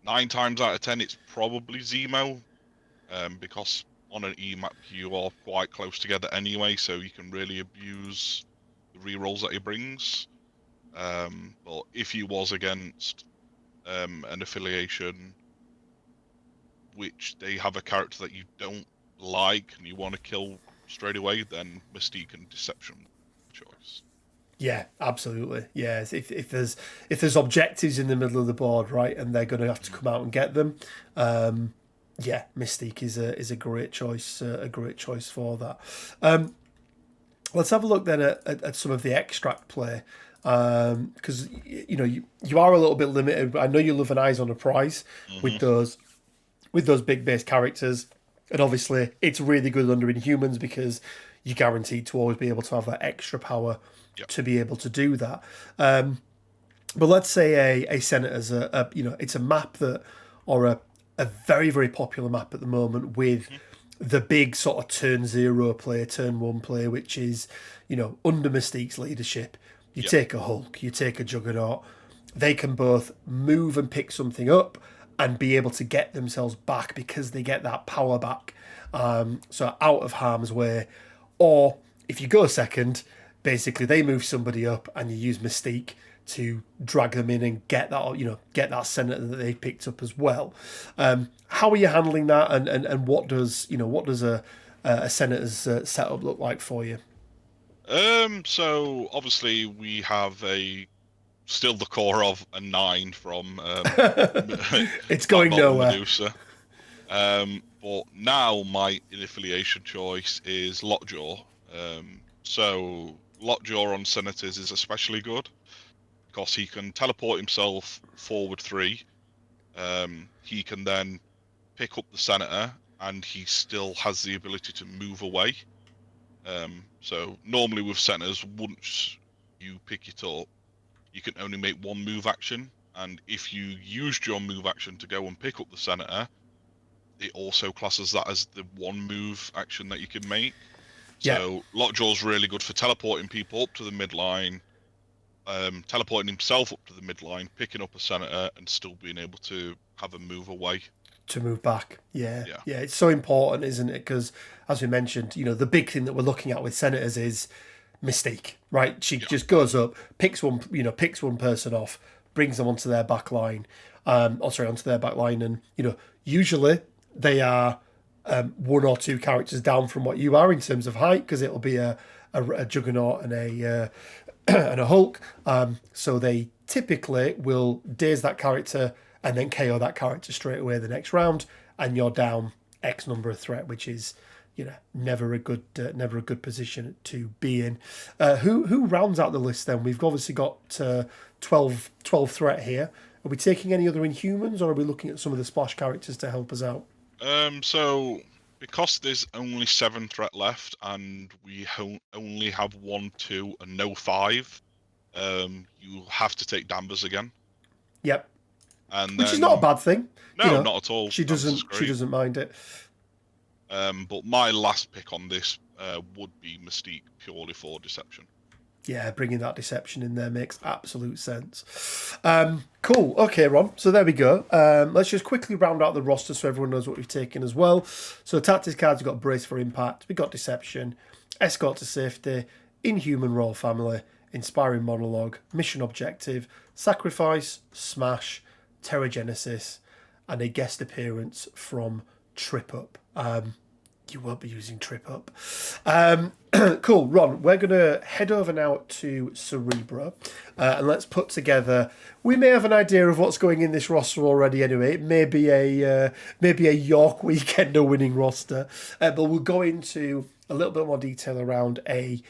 9 times out of 10, it's probably Zemo, because on an E map you are quite close together anyway, so you can really abuse the rerolls that he brings. But if he was against an affiliation which they have a character that you don't like and you want to kill straight away, then Mystique and Deception choice. Yeah, absolutely. Yeah, if there's objectives in the middle of the board, right, and they're going to have to come out and get them, yeah, Mystique is a great choice, for that. Let's have a look then at some of the extract play, because you are a little bit limited. I know you love an eyes on a prize with those big base characters, and obviously it's really good under Inhumans because you're guaranteed to always be able to have that extra power to be able to do that. But let's say a Senator's it's a map that, or a very, very popular map at the moment with the big sort of turn 0 play, turn 1 play, which is, under Mystique's leadership, you take a Hulk, you take a Juggernaut, they can both move and pick something up and be able to get themselves back because they get that power back, so out of harm's way. Or if you go second, basically they move somebody up and you use Mystique to drag them in and get that Senator that they picked up as well. How are you handling that, and what does a Senator's setup look like for you? So obviously we have still the core of a 9 from It's going nowhere. Medusa. But now my affiliation choice is Lockjaw. So Lockjaw on Senators is especially good because he can teleport himself forward 3. He can then pick up the Senator, and he still has the ability to move away. So normally with Senators, once you pick it up, you can only make one move action, and if you used your move action to go and pick up the Senator, it also classes that as the one move action that you can make. So Lockjaw's really good for teleporting people up to the midline, teleporting himself up to the midline, picking up a Senator, and still being able to have a move away. To move back. Yeah. It's so important, isn't it? Because, as we mentioned, the big thing that we're looking at with Senators is Mystique, right? She just goes up, picks one person off, brings them onto their back line, and usually they are one or two characters down from what you are in terms of height, because it'll be a Juggernaut and a and a Hulk. So they typically will daze that character and then KO that character straight away the next round, and you're down X number of threat, which is never a good position to be in. Who rounds out the list then? We've obviously got 12 threat here. Are we taking any other Inhumans, or are we looking at some of the splash characters to help us out? So because there's only 7 threat left, and we only have 1, 2, and no 5, you have to take Danvers again. Yep. Which is not a bad thing. No, not at all. She doesn't mind it. But my last pick on this would be Mystique, purely for Deception. Yeah, bringing that Deception in there makes absolute sense. Cool. Okay, Ron. So there we go. Let's just quickly round out the roster so everyone knows what we've taken as well. So Tactics cards, we've got Brace for Impact, we've got Deception, Escort to Safety, Inhuman Royal Family, Inspiring Monologue, Mission Objective, Sacrifice, Smash, Terragenesis, and a guest appearance from Trip Up. You won't be using Trip Up. Cool, Ron, we're going to head over now to Cerebro, and let's put together... We may have an idea of what's going in this roster already anyway. It may be a York Weekender winning roster, but we'll go into a little bit more detail around a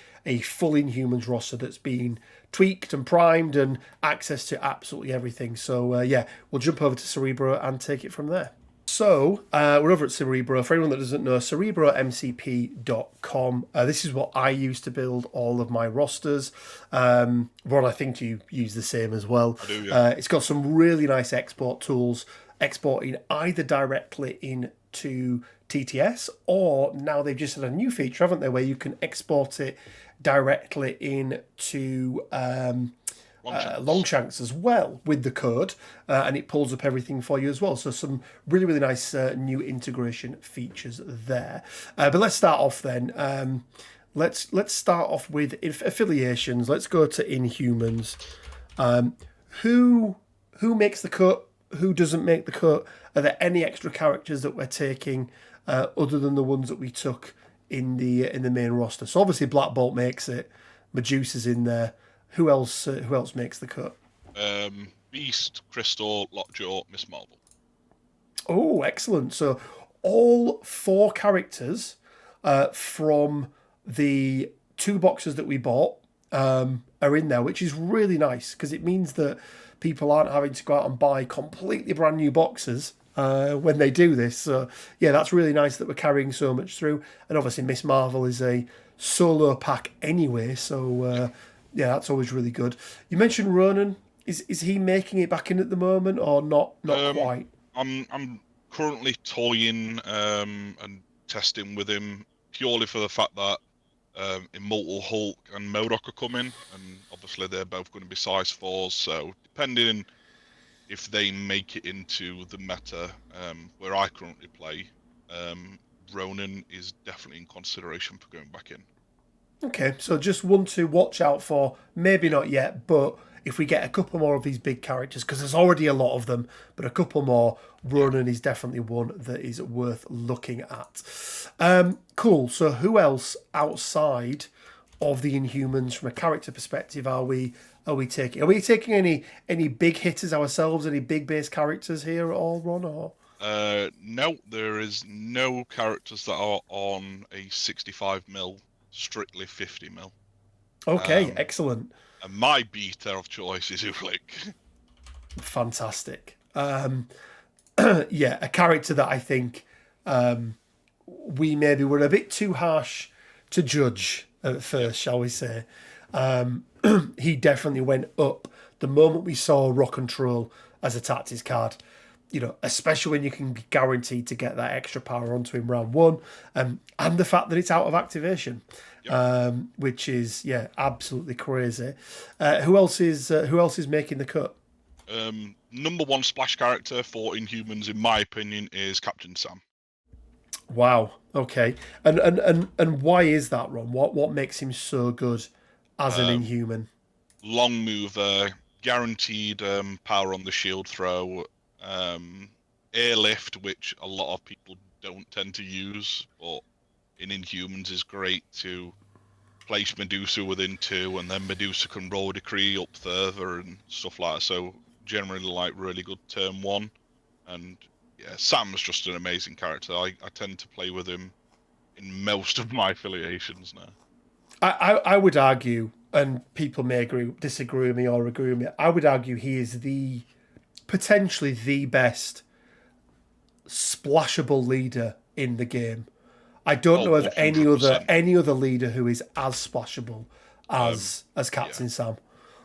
full Inhumans roster that's been tweaked and primed and access to absolutely everything. So, we'll jump over to Cerebro and take it from there. So, we're over at Cerebro. For anyone that doesn't know, cerebromcp.com. This is what I use to build all of my rosters. Ron, I think you use the same as well. I do, yeah. It's got some really nice export tools, exporting either directly into TTS, or now they've just had a new feature, haven't they, where you can export it directly into... Longshanks as well with the code, and it pulls up everything for you as well. So some really, really nice new integration features there. But let's start off then. Let's start off with affiliations. Let's go to Inhumans. Who makes the cut? Who doesn't make the cut? Are there any extra characters that we're taking other than the ones that we took in the main roster. So obviously Black Bolt makes it. Medusa's in there. Who else? Who else makes the cut? Beast, Crystal, Lockjaw, Miss Marvel. Oh, excellent. So all 4 characters from the 2 boxes that we bought are in there, which is really nice because it means that people aren't having to go out and buy completely brand new boxes when they do this. So yeah, that's really nice that we're carrying so much through. And obviously Miss Marvel is a solo pack anyway, so yeah, that's always really good. You mentioned Ronan. Is he making it back in at the moment or not? Not quite. I'm currently toying and testing with him purely for the fact that Immortal Hulk and MODOK are coming, and obviously they're both going to be size 4s. So depending if they make it into the meta where I currently play, Ronan is definitely in consideration for going back in. Okay, so just one to watch out for. Maybe not yet, but if we get a couple more of these big characters, because there's already a lot of them, but a couple more, Ronan is definitely one that is worth looking at. Cool. So who else outside of the Inhumans, from a character perspective, are we taking? Are we taking any big hitters ourselves? Any big base characters here at all, Ron? Or no, there is no characters that are on a 65 mil. Strictly 50 mil. Okay, excellent. And my beta of choice is Uflik. Fantastic. Yeah, a character that I think we maybe were a bit too harsh to judge at first, shall we say. He definitely went up the moment we saw Rock Control as a tactics card. You know, especially when you can be guaranteed to get that extra power onto him round 1, and the fact that it's out of activation, which is absolutely crazy. Who else is making the cut? Number 1 splash character for Inhumans, in my opinion, is Captain Sam. Wow. Okay. And why is that, Ron? What makes him so good as an Inhuman? Long mover, guaranteed power on the shield throw. Airlift, which a lot of people don't tend to use, but in Inhumans is great to place Medusa within 2, and then Medusa can roll a decree up further and stuff like that. So generally, like, really good turn 1. And yeah, Sam's just an amazing character. I tend to play with him in most of my affiliations now. I would argue, and people may disagree with me or agree with me, I would argue he is potentially the best splashable leader in the game. I don't know of 100%. any other leader who is as splashable as Captain Sam.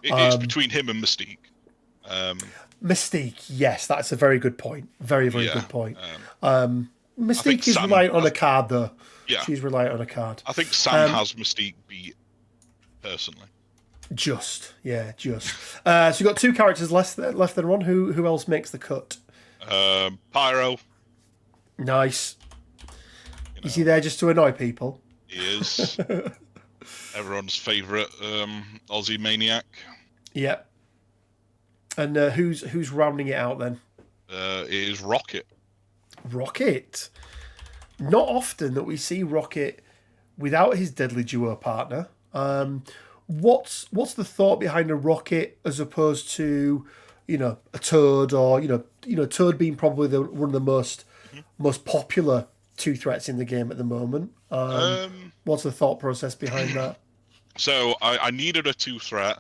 It's between him and Mystique. Mystique, yes, that's a very good point. Very good point. Mystique is Sam, reliant on a card, though. Yeah, she's reliant on a card. I think Sam has Mystique beat personally. Just. So you've got 2 characters left than one. Who else makes the cut? Pyro. Nice. Is he there just to annoy people? He is. Everyone's favourite Aussie maniac. Yep. And who's rounding it out then? It is Rocket. Rocket. Not often that we see Rocket without his deadly duo partner. What's the thought behind a Rocket as opposed to, a Toad, or Toad being probably one of the most popular 2 threats in the game at the moment? What's the thought process behind that? So I needed a 2 threat,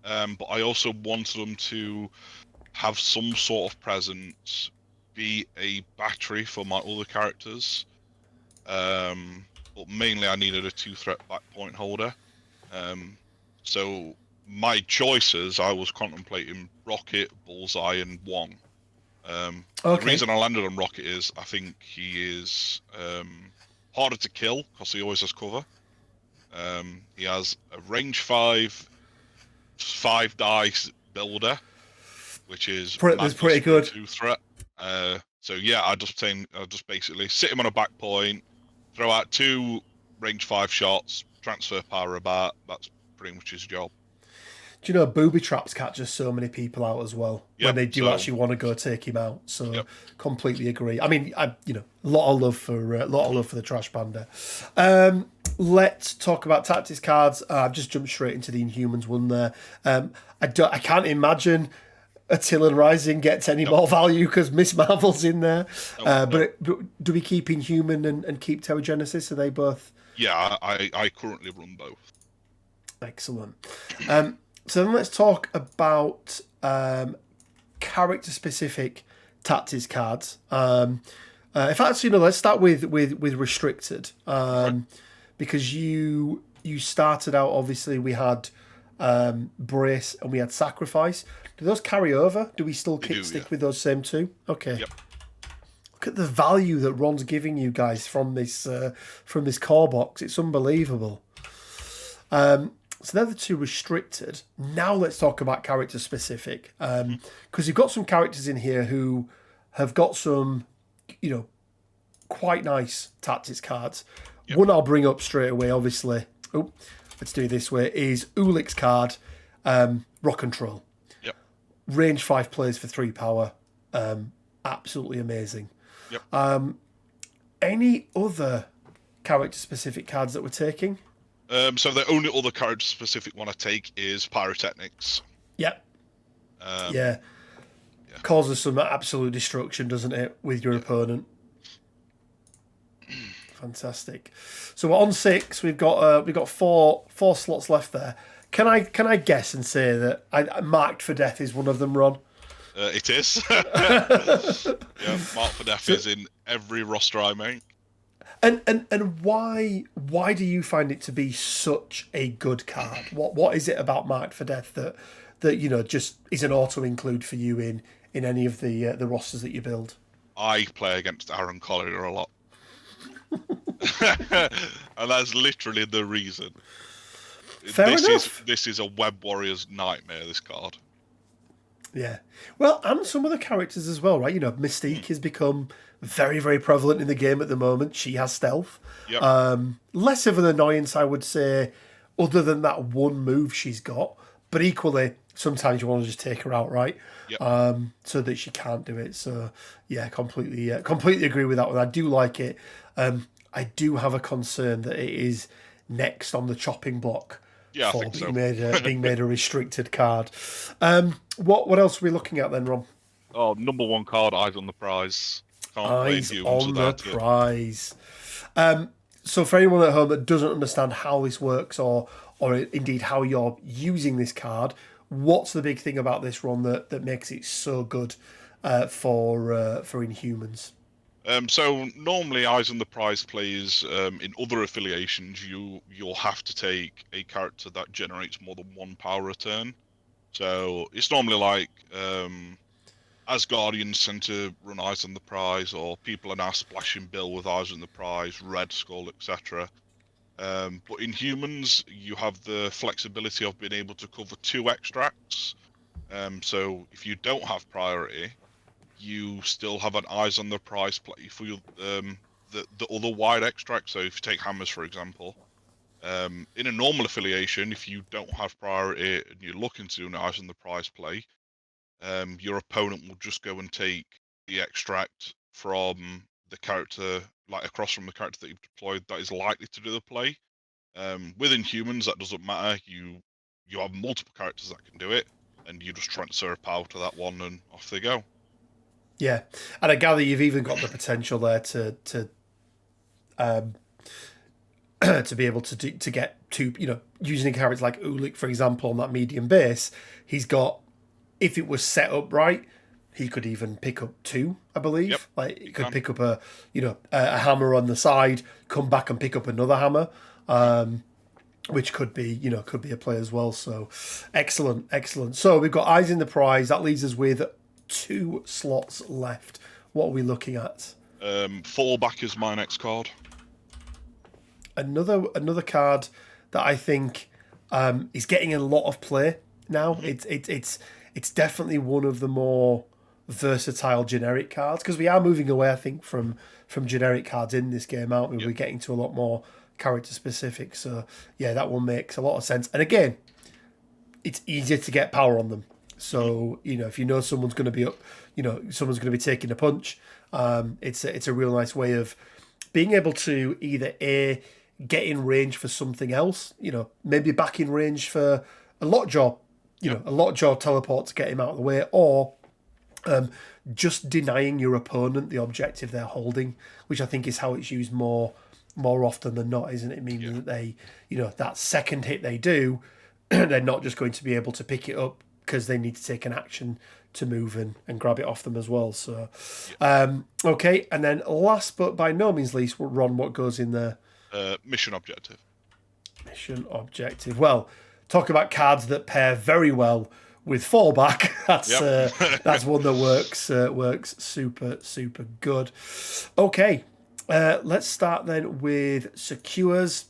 but I also wanted them to have some sort of presence, be a battery for my other characters. But mainly I needed a 2 threat back point holder. So my choices, I was contemplating Rocket, Bullseye, and Wong. The reason I landed on Rocket is I think he is harder to kill because he always has cover. He has a range 5 dice builder, which is pretty good. 2 threat. So yeah, I just basically sit him on a back point, throw out 2 range 5 shots, transfer power about. That's pretty much his job. Do you know booby traps catches so many people out as well when Yep. they do So actually want to go take him out? So yep. completely agree. I mean, a lot of love for the Trash Panda. Let's talk about tactics cards. I've just jumped straight into the Inhumans one there. I can't imagine Attila Rising gets any more value because Miss Marvel's in there. But do we keep Inhuman and keep Terrigenesis? Are they both? Yeah, I currently run both. Excellent. So then let's talk about character-specific tactics cards. In fact, let's start with restricted, because you started out. Obviously, we had brace and we had sacrifice. Do those carry over? Do we still stick with those same two? Okay. Yep. Look at the value that Ron's giving you guys from this core box. It's unbelievable. So they're the two restricted. Now let's talk about character specific, because you've got some characters in here who have got some, quite nice tactics cards. Yep. One I'll bring up straight away, obviously. Oh, let's do it this way. Is Ulik's card, Rock Control. Yep. Range 5 plays for 3 power. Absolutely amazing. Yep. Any other character specific cards that we're taking? So the only other character-specific one I take is Pyrotechnics. Yep. Yeah. Causes some absolute destruction, doesn't it, with your opponent? Fantastic. So we're on 6. We've got four slots left there. Can I guess and say that Marked for Death is one of them, Ron? It is. Marked for Death is in every roster I make. And why do you find it to be such a good card? What is it about Marked for Death that just is an auto include for you in any of the rosters that you build? I play against Aaron Collier a lot. And that's literally the reason. Fair enough. This is a Web Warrior's nightmare, this card. Yeah. Well, and some of the characters as well, right? Mystique has become very, very prevalent in the game at the moment. She has stealth. Yep. Less of an annoyance, I would say, other than that one move she's got. But equally, sometimes you want to just take her out, right? Yep. So that she can't do it. So, yeah, completely agree with that one. I do like it. I do have a concern that it is next on the chopping block. Yeah, for I think being made a restricted card. What else are we looking at then, Ron? Oh, number 1 card, Eyes on the Prize. Eyes on the Prize. So for anyone at home that doesn't understand how this works, or indeed how you're using this card, what's the big thing about this, Ron, that makes it so good for Inhumans? So normally Eyes on the Prize plays in other affiliations you'll have to take a character that generates more than 1 power a turn. So it's normally like Asgardians tend to run Eyes on the Prize, or people are now splashing Bill with Eyes on the Prize, Red Skull, etc. But in Humans you have the flexibility of being able to cover 2 extracts. So if you don't have priority, you still have an Eyes on the Prize play for your, the other wide extract. So if you take Hammers, for example, in a normal affiliation, if you don't have priority and you're looking to do an Eyes on the Prize play, your opponent will just go and take the extract from the character, like across from the character that you've deployed that is likely to do the play. Within Humans, that doesn't matter. You have multiple characters that can do it, and you just transfer power to that one, and off they go. Yeah, and I gather you've even got the potential there to be able to get to, using characters like Ulik, for example, on that medium base. He's got, if it was set up right, he could even pick up 2, I believe. Yep, like he could pick up a hammer on the side, come back and pick up another hammer, which could be a play as well. So excellent. So we've got Eyes in the Prize. That leaves us with 2 slots left. What are we looking at? Fallback is my next card. Another card that I think is getting a lot of play now. Mm-hmm. It's definitely one of the more versatile generic cards, because we are moving away, I think, from generic cards in this game, aren't we? Yep. We're getting to a lot more character specific. So yeah, that one makes a lot of sense. And again, it's easier to get power on them. So, if you know someone's going to be up, someone's going to be taking a punch, it's a real nice way of being able to either get in range for something else, maybe back in range for a lockjaw, a lockjaw teleport to get him out of the way, or just denying your opponent the objective they're holding, which I think is how it's used more often than not, isn't it? Meaning that they, that second hit they do, they're not just going to be able to pick it up because they need to take an action to move and grab it off them as well. So, okay, and then last but by no means least, Ron, what goes in there? Mission objective. Mission objective. Well, talk about cards that pair very well with fallback. That's one that works super good. Okay, let's start then with secures.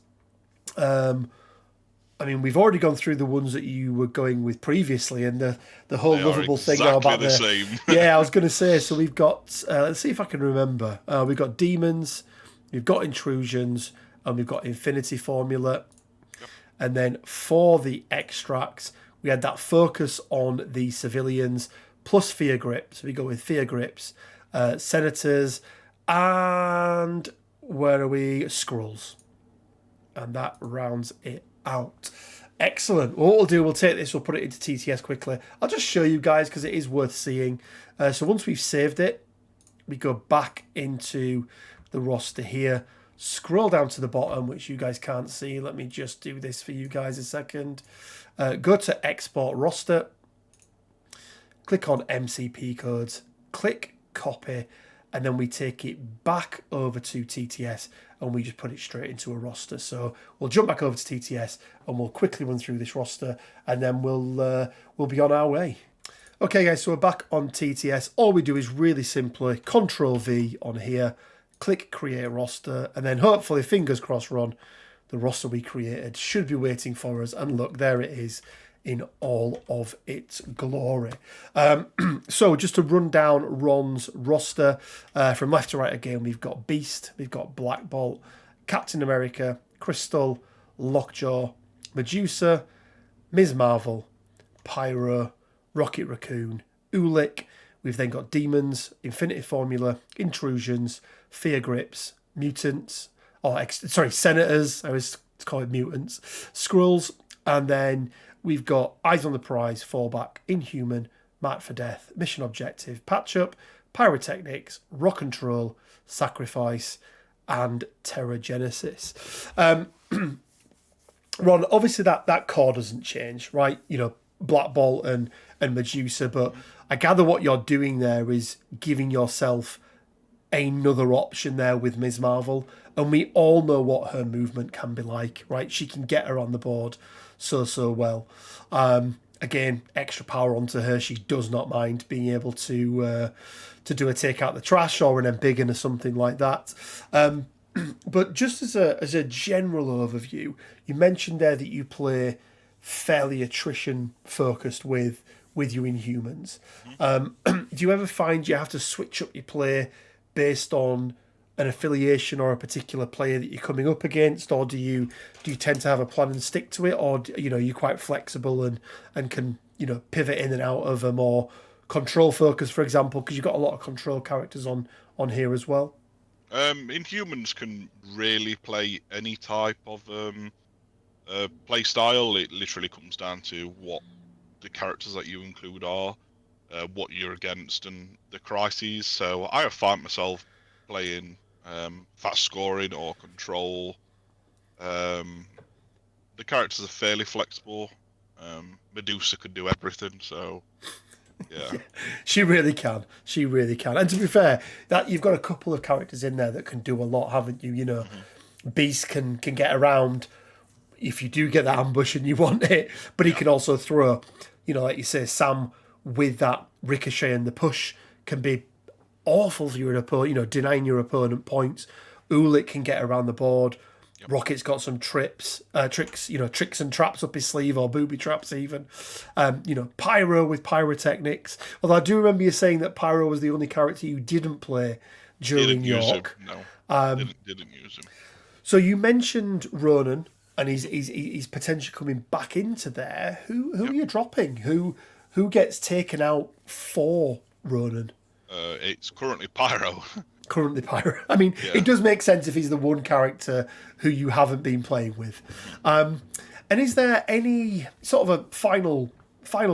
I mean, we've already gone through the ones that you were going with previously, and the whole lovable thing about the same. Yeah, I was going to say. So we've got. Let's see if I can remember. We've got demons, we've got intrusions, and we've got infinity formula. Yep. And then for the extracts, we had that focus on the civilians plus fear grips. So we go with fear grips, senators, and where are we? Scrolls, and that rounds it out. Excellent. Well, what we'll do, we'll take this, we'll put it into TTS quickly. I'll just show you guys because it is worth seeing. So once we've saved it, we go back into the roster here, scroll down to the bottom, which you guys can't see. Let me just do this for you guys a second. Go to export roster, click on MCP codes, click copy, and then we take it back over to TTS and we just put it straight into a roster. So we'll jump back over to TTS and we'll quickly run through this roster, and then we'll be on our way. Okay, guys, so we're back on TTS. All we do is really simply Control V on here, click create roster, and then hopefully, fingers crossed, Ron, the roster we created should be waiting for us. And look, there it is in all of its glory. So just to run down Ron's roster, from left to right again, we've got Beast, we've got Black Bolt, Captain America, Crystal, Lockjaw, Medusa, Ms. Marvel, Pyro, Rocket Raccoon, Ulik. We've then got Demons, Infinity Formula, Intrusions, Fear Grips, Mutants, Senators, I always call it Mutants, Skrulls, and then we've got Eyes on the Prize, Fallback, Inhuman, Marked for Death, Mission Objective, Patch Up, Pyrotechnics, Rock Control, Sacrifice, and Terra Genesis. Ron, obviously that core doesn't change, right? Black Bolt and Medusa, but I gather what you're doing there is giving yourself another option there with Ms. Marvel, and we all know what her movement can be like, right? She can get her on the board so well. Again, extra power onto her. She does not mind being able to do a take out the trash or an embiggen or something like that. But just as a general overview, you mentioned there that you play fairly attrition focused with your Inhumans. Do you ever find you have to switch up your play based on an affiliation or a particular player that you're coming up against, or do you tend to have a plan and stick to it, or you're quite flexible and can pivot in and out of a more control focus, for example, because you've got a lot of control characters on here as well? Inhumans can really play any type of play style. It literally comes down to what the characters that you include are, what you're against, and the crises. So I have found myself playing fast scoring or control. The characters are fairly flexible. Medusa could do everything, so yeah. She really can. And to be fair, that you've got a couple of characters in there that can do a lot, haven't you? Beast can get around if you do get that ambush and you want it, but he can also throw, like you say, Sam with that ricochet and the push can be awful for your opponent, denying your opponent points. Ulik can get around the board. Yep. Rocket's got some tricks and traps up his sleeve, or booby traps even. Pyro with pyrotechnics. Although I do remember you saying that Pyro was the only character you didn't play during York. No, didn't use him. So you mentioned Ronan and he's potentially coming back into there. Who are you dropping? Who gets taken out for Ronan? It's currently Pyro. Currently Pyro. I mean, Yeah. it does make sense if he's the one character who you haven't been playing with. And is there any sort of a final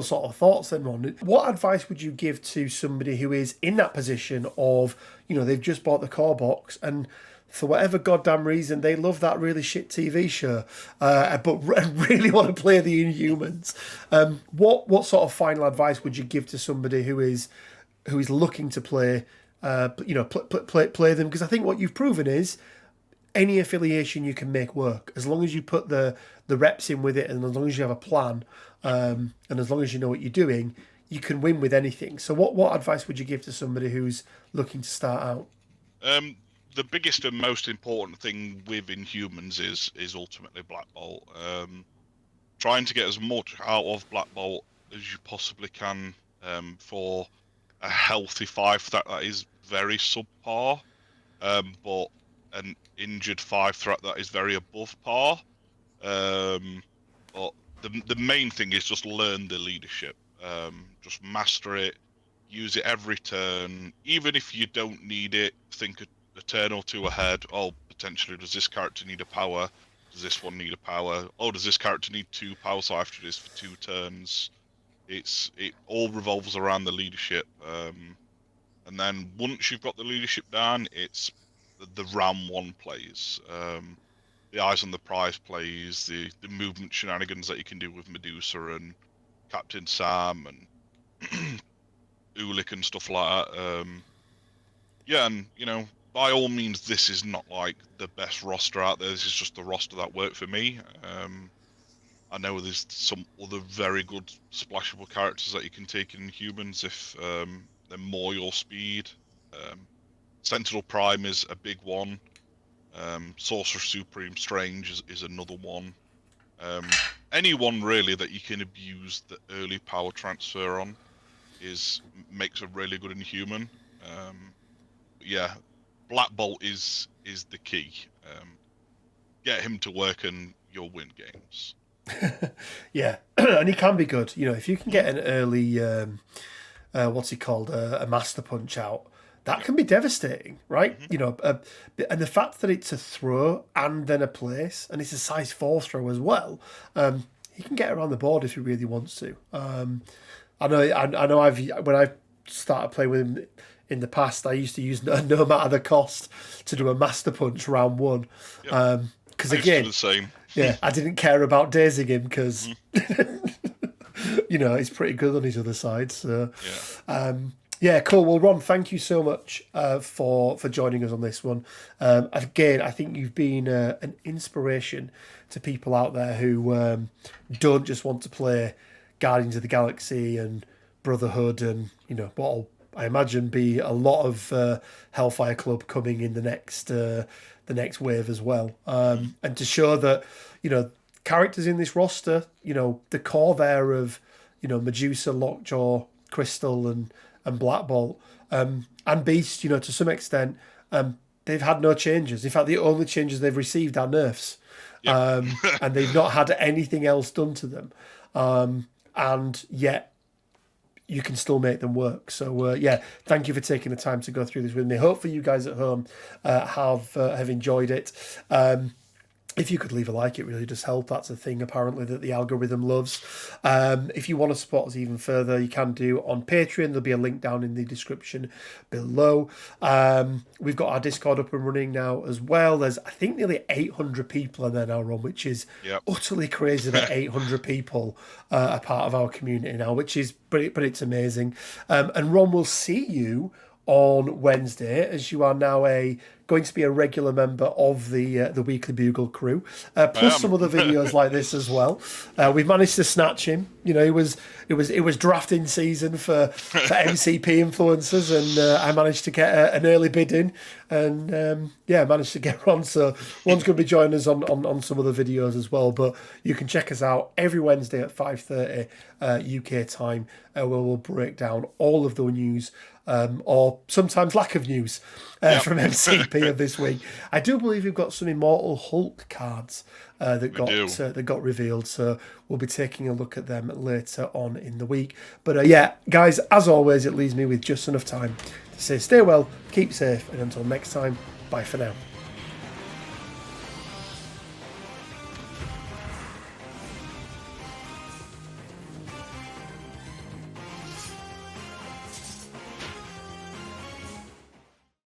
sort of thoughts then, Ron? What advice would you give to somebody who is in that position of, they've just bought the core box and for whatever goddamn reason they love that really shit TV show, but really want to play the Inhumans? What sort of final advice would you give to somebody who is looking to play, play them? Because I think what you've proven is any affiliation you can make work as long as you put the reps in with it, and as long as you have a plan, and as long as you know what you're doing, you can win with anything. So what advice would you give to somebody who's looking to start out? The biggest and most important thing with Inhumans is ultimately Black Bolt. Trying to get as much out of Black Bolt as you possibly can, for a healthy 5 that is very subpar, but an injured 5 threat that is very above par. But the main thing is just learn the leadership. Just master it, use it every turn. Even if you don't need it, think a turn or two ahead. Oh, potentially, does this character need a power? Does this one need a power? Oh, does this character need 2 power? So I have to do this for 2 turns. It all revolves around the leadership. And then once you've got the leadership down, it's the round 1 plays. The eyes on the prize plays, the movement shenanigans that you can do with Medusa and Captain Sam and Ulik and stuff like that. And by all means, this is not like the best roster out there. This is just the roster that worked for me. I know there's some other very good splashable characters that you can take in Humans if they're more your speed. Sentinel Prime is a big one. Sorcerer Supreme Strange is another one. Anyone really that you can abuse the early power transfer on makes a really good Inhuman. Black Bolt is the key. Get him to work and you'll win games. Yeah, and he can be good. If you can get an early, what's he called, a master punch out, that can be devastating, right? Mm-hmm. And the fact that it's a throw and then a place, and it's a size 4 throw as well, he can get around the board if he really wants to. I know. When I started playing with him in the past, I used to use no matter the cost to do a master punch round 1. Yep. Because again, the same. Yeah, I didn't care about dazing him because he's pretty good on his other side. So yeah, cool. Well, Ron, thank you so much for joining us on this one. Again, I think you've been an inspiration to people out there who don't just want to play Guardians of the Galaxy and Brotherhood and what'll I imagine be a lot of Hellfire Club coming in the next wave as well, and to show that characters in this roster, the core there of Medusa, Lockjaw, Crystal, and Black Bolt, and Beast, to some extent, they've had no changes. In fact, the only changes they've received are nerfs, and they've not had anything else done to them, and yet you can still make them work. So thank you for taking the time to go through this with me. Hopefully you guys at home have enjoyed it. If you could leave a like, it really does help. That's a thing apparently that the algorithm loves. If you want to support us even further, you can do on Patreon. There'll be a link down in the description below. We've got our Discord up and running now as well. There's, I think, nearly 800 people in there now, Ron, which is utterly crazy that 800 people are part of our community now, but it's amazing. And Ron, will see you on Wednesday, as you are now going to be a regular member of the Weekly Bugle crew, plus some other videos like this as well. We've managed to snatch him. It was drafting season for MCP influencers, and I managed to get an early bid in, and managed to get Ron. So Ron's going to be joining us on some other videos as well. But you can check us out every Wednesday at 5:30 UK time, where we'll break down all of the news, or sometimes lack of news from MCP. PvP of this week. I do believe we've got some Immortal Hulk cards that got revealed, so we'll be taking a look at them later on in the week. But yeah, guys, as always, it leaves me with just enough time to say stay well, keep safe, and until next time, bye for now.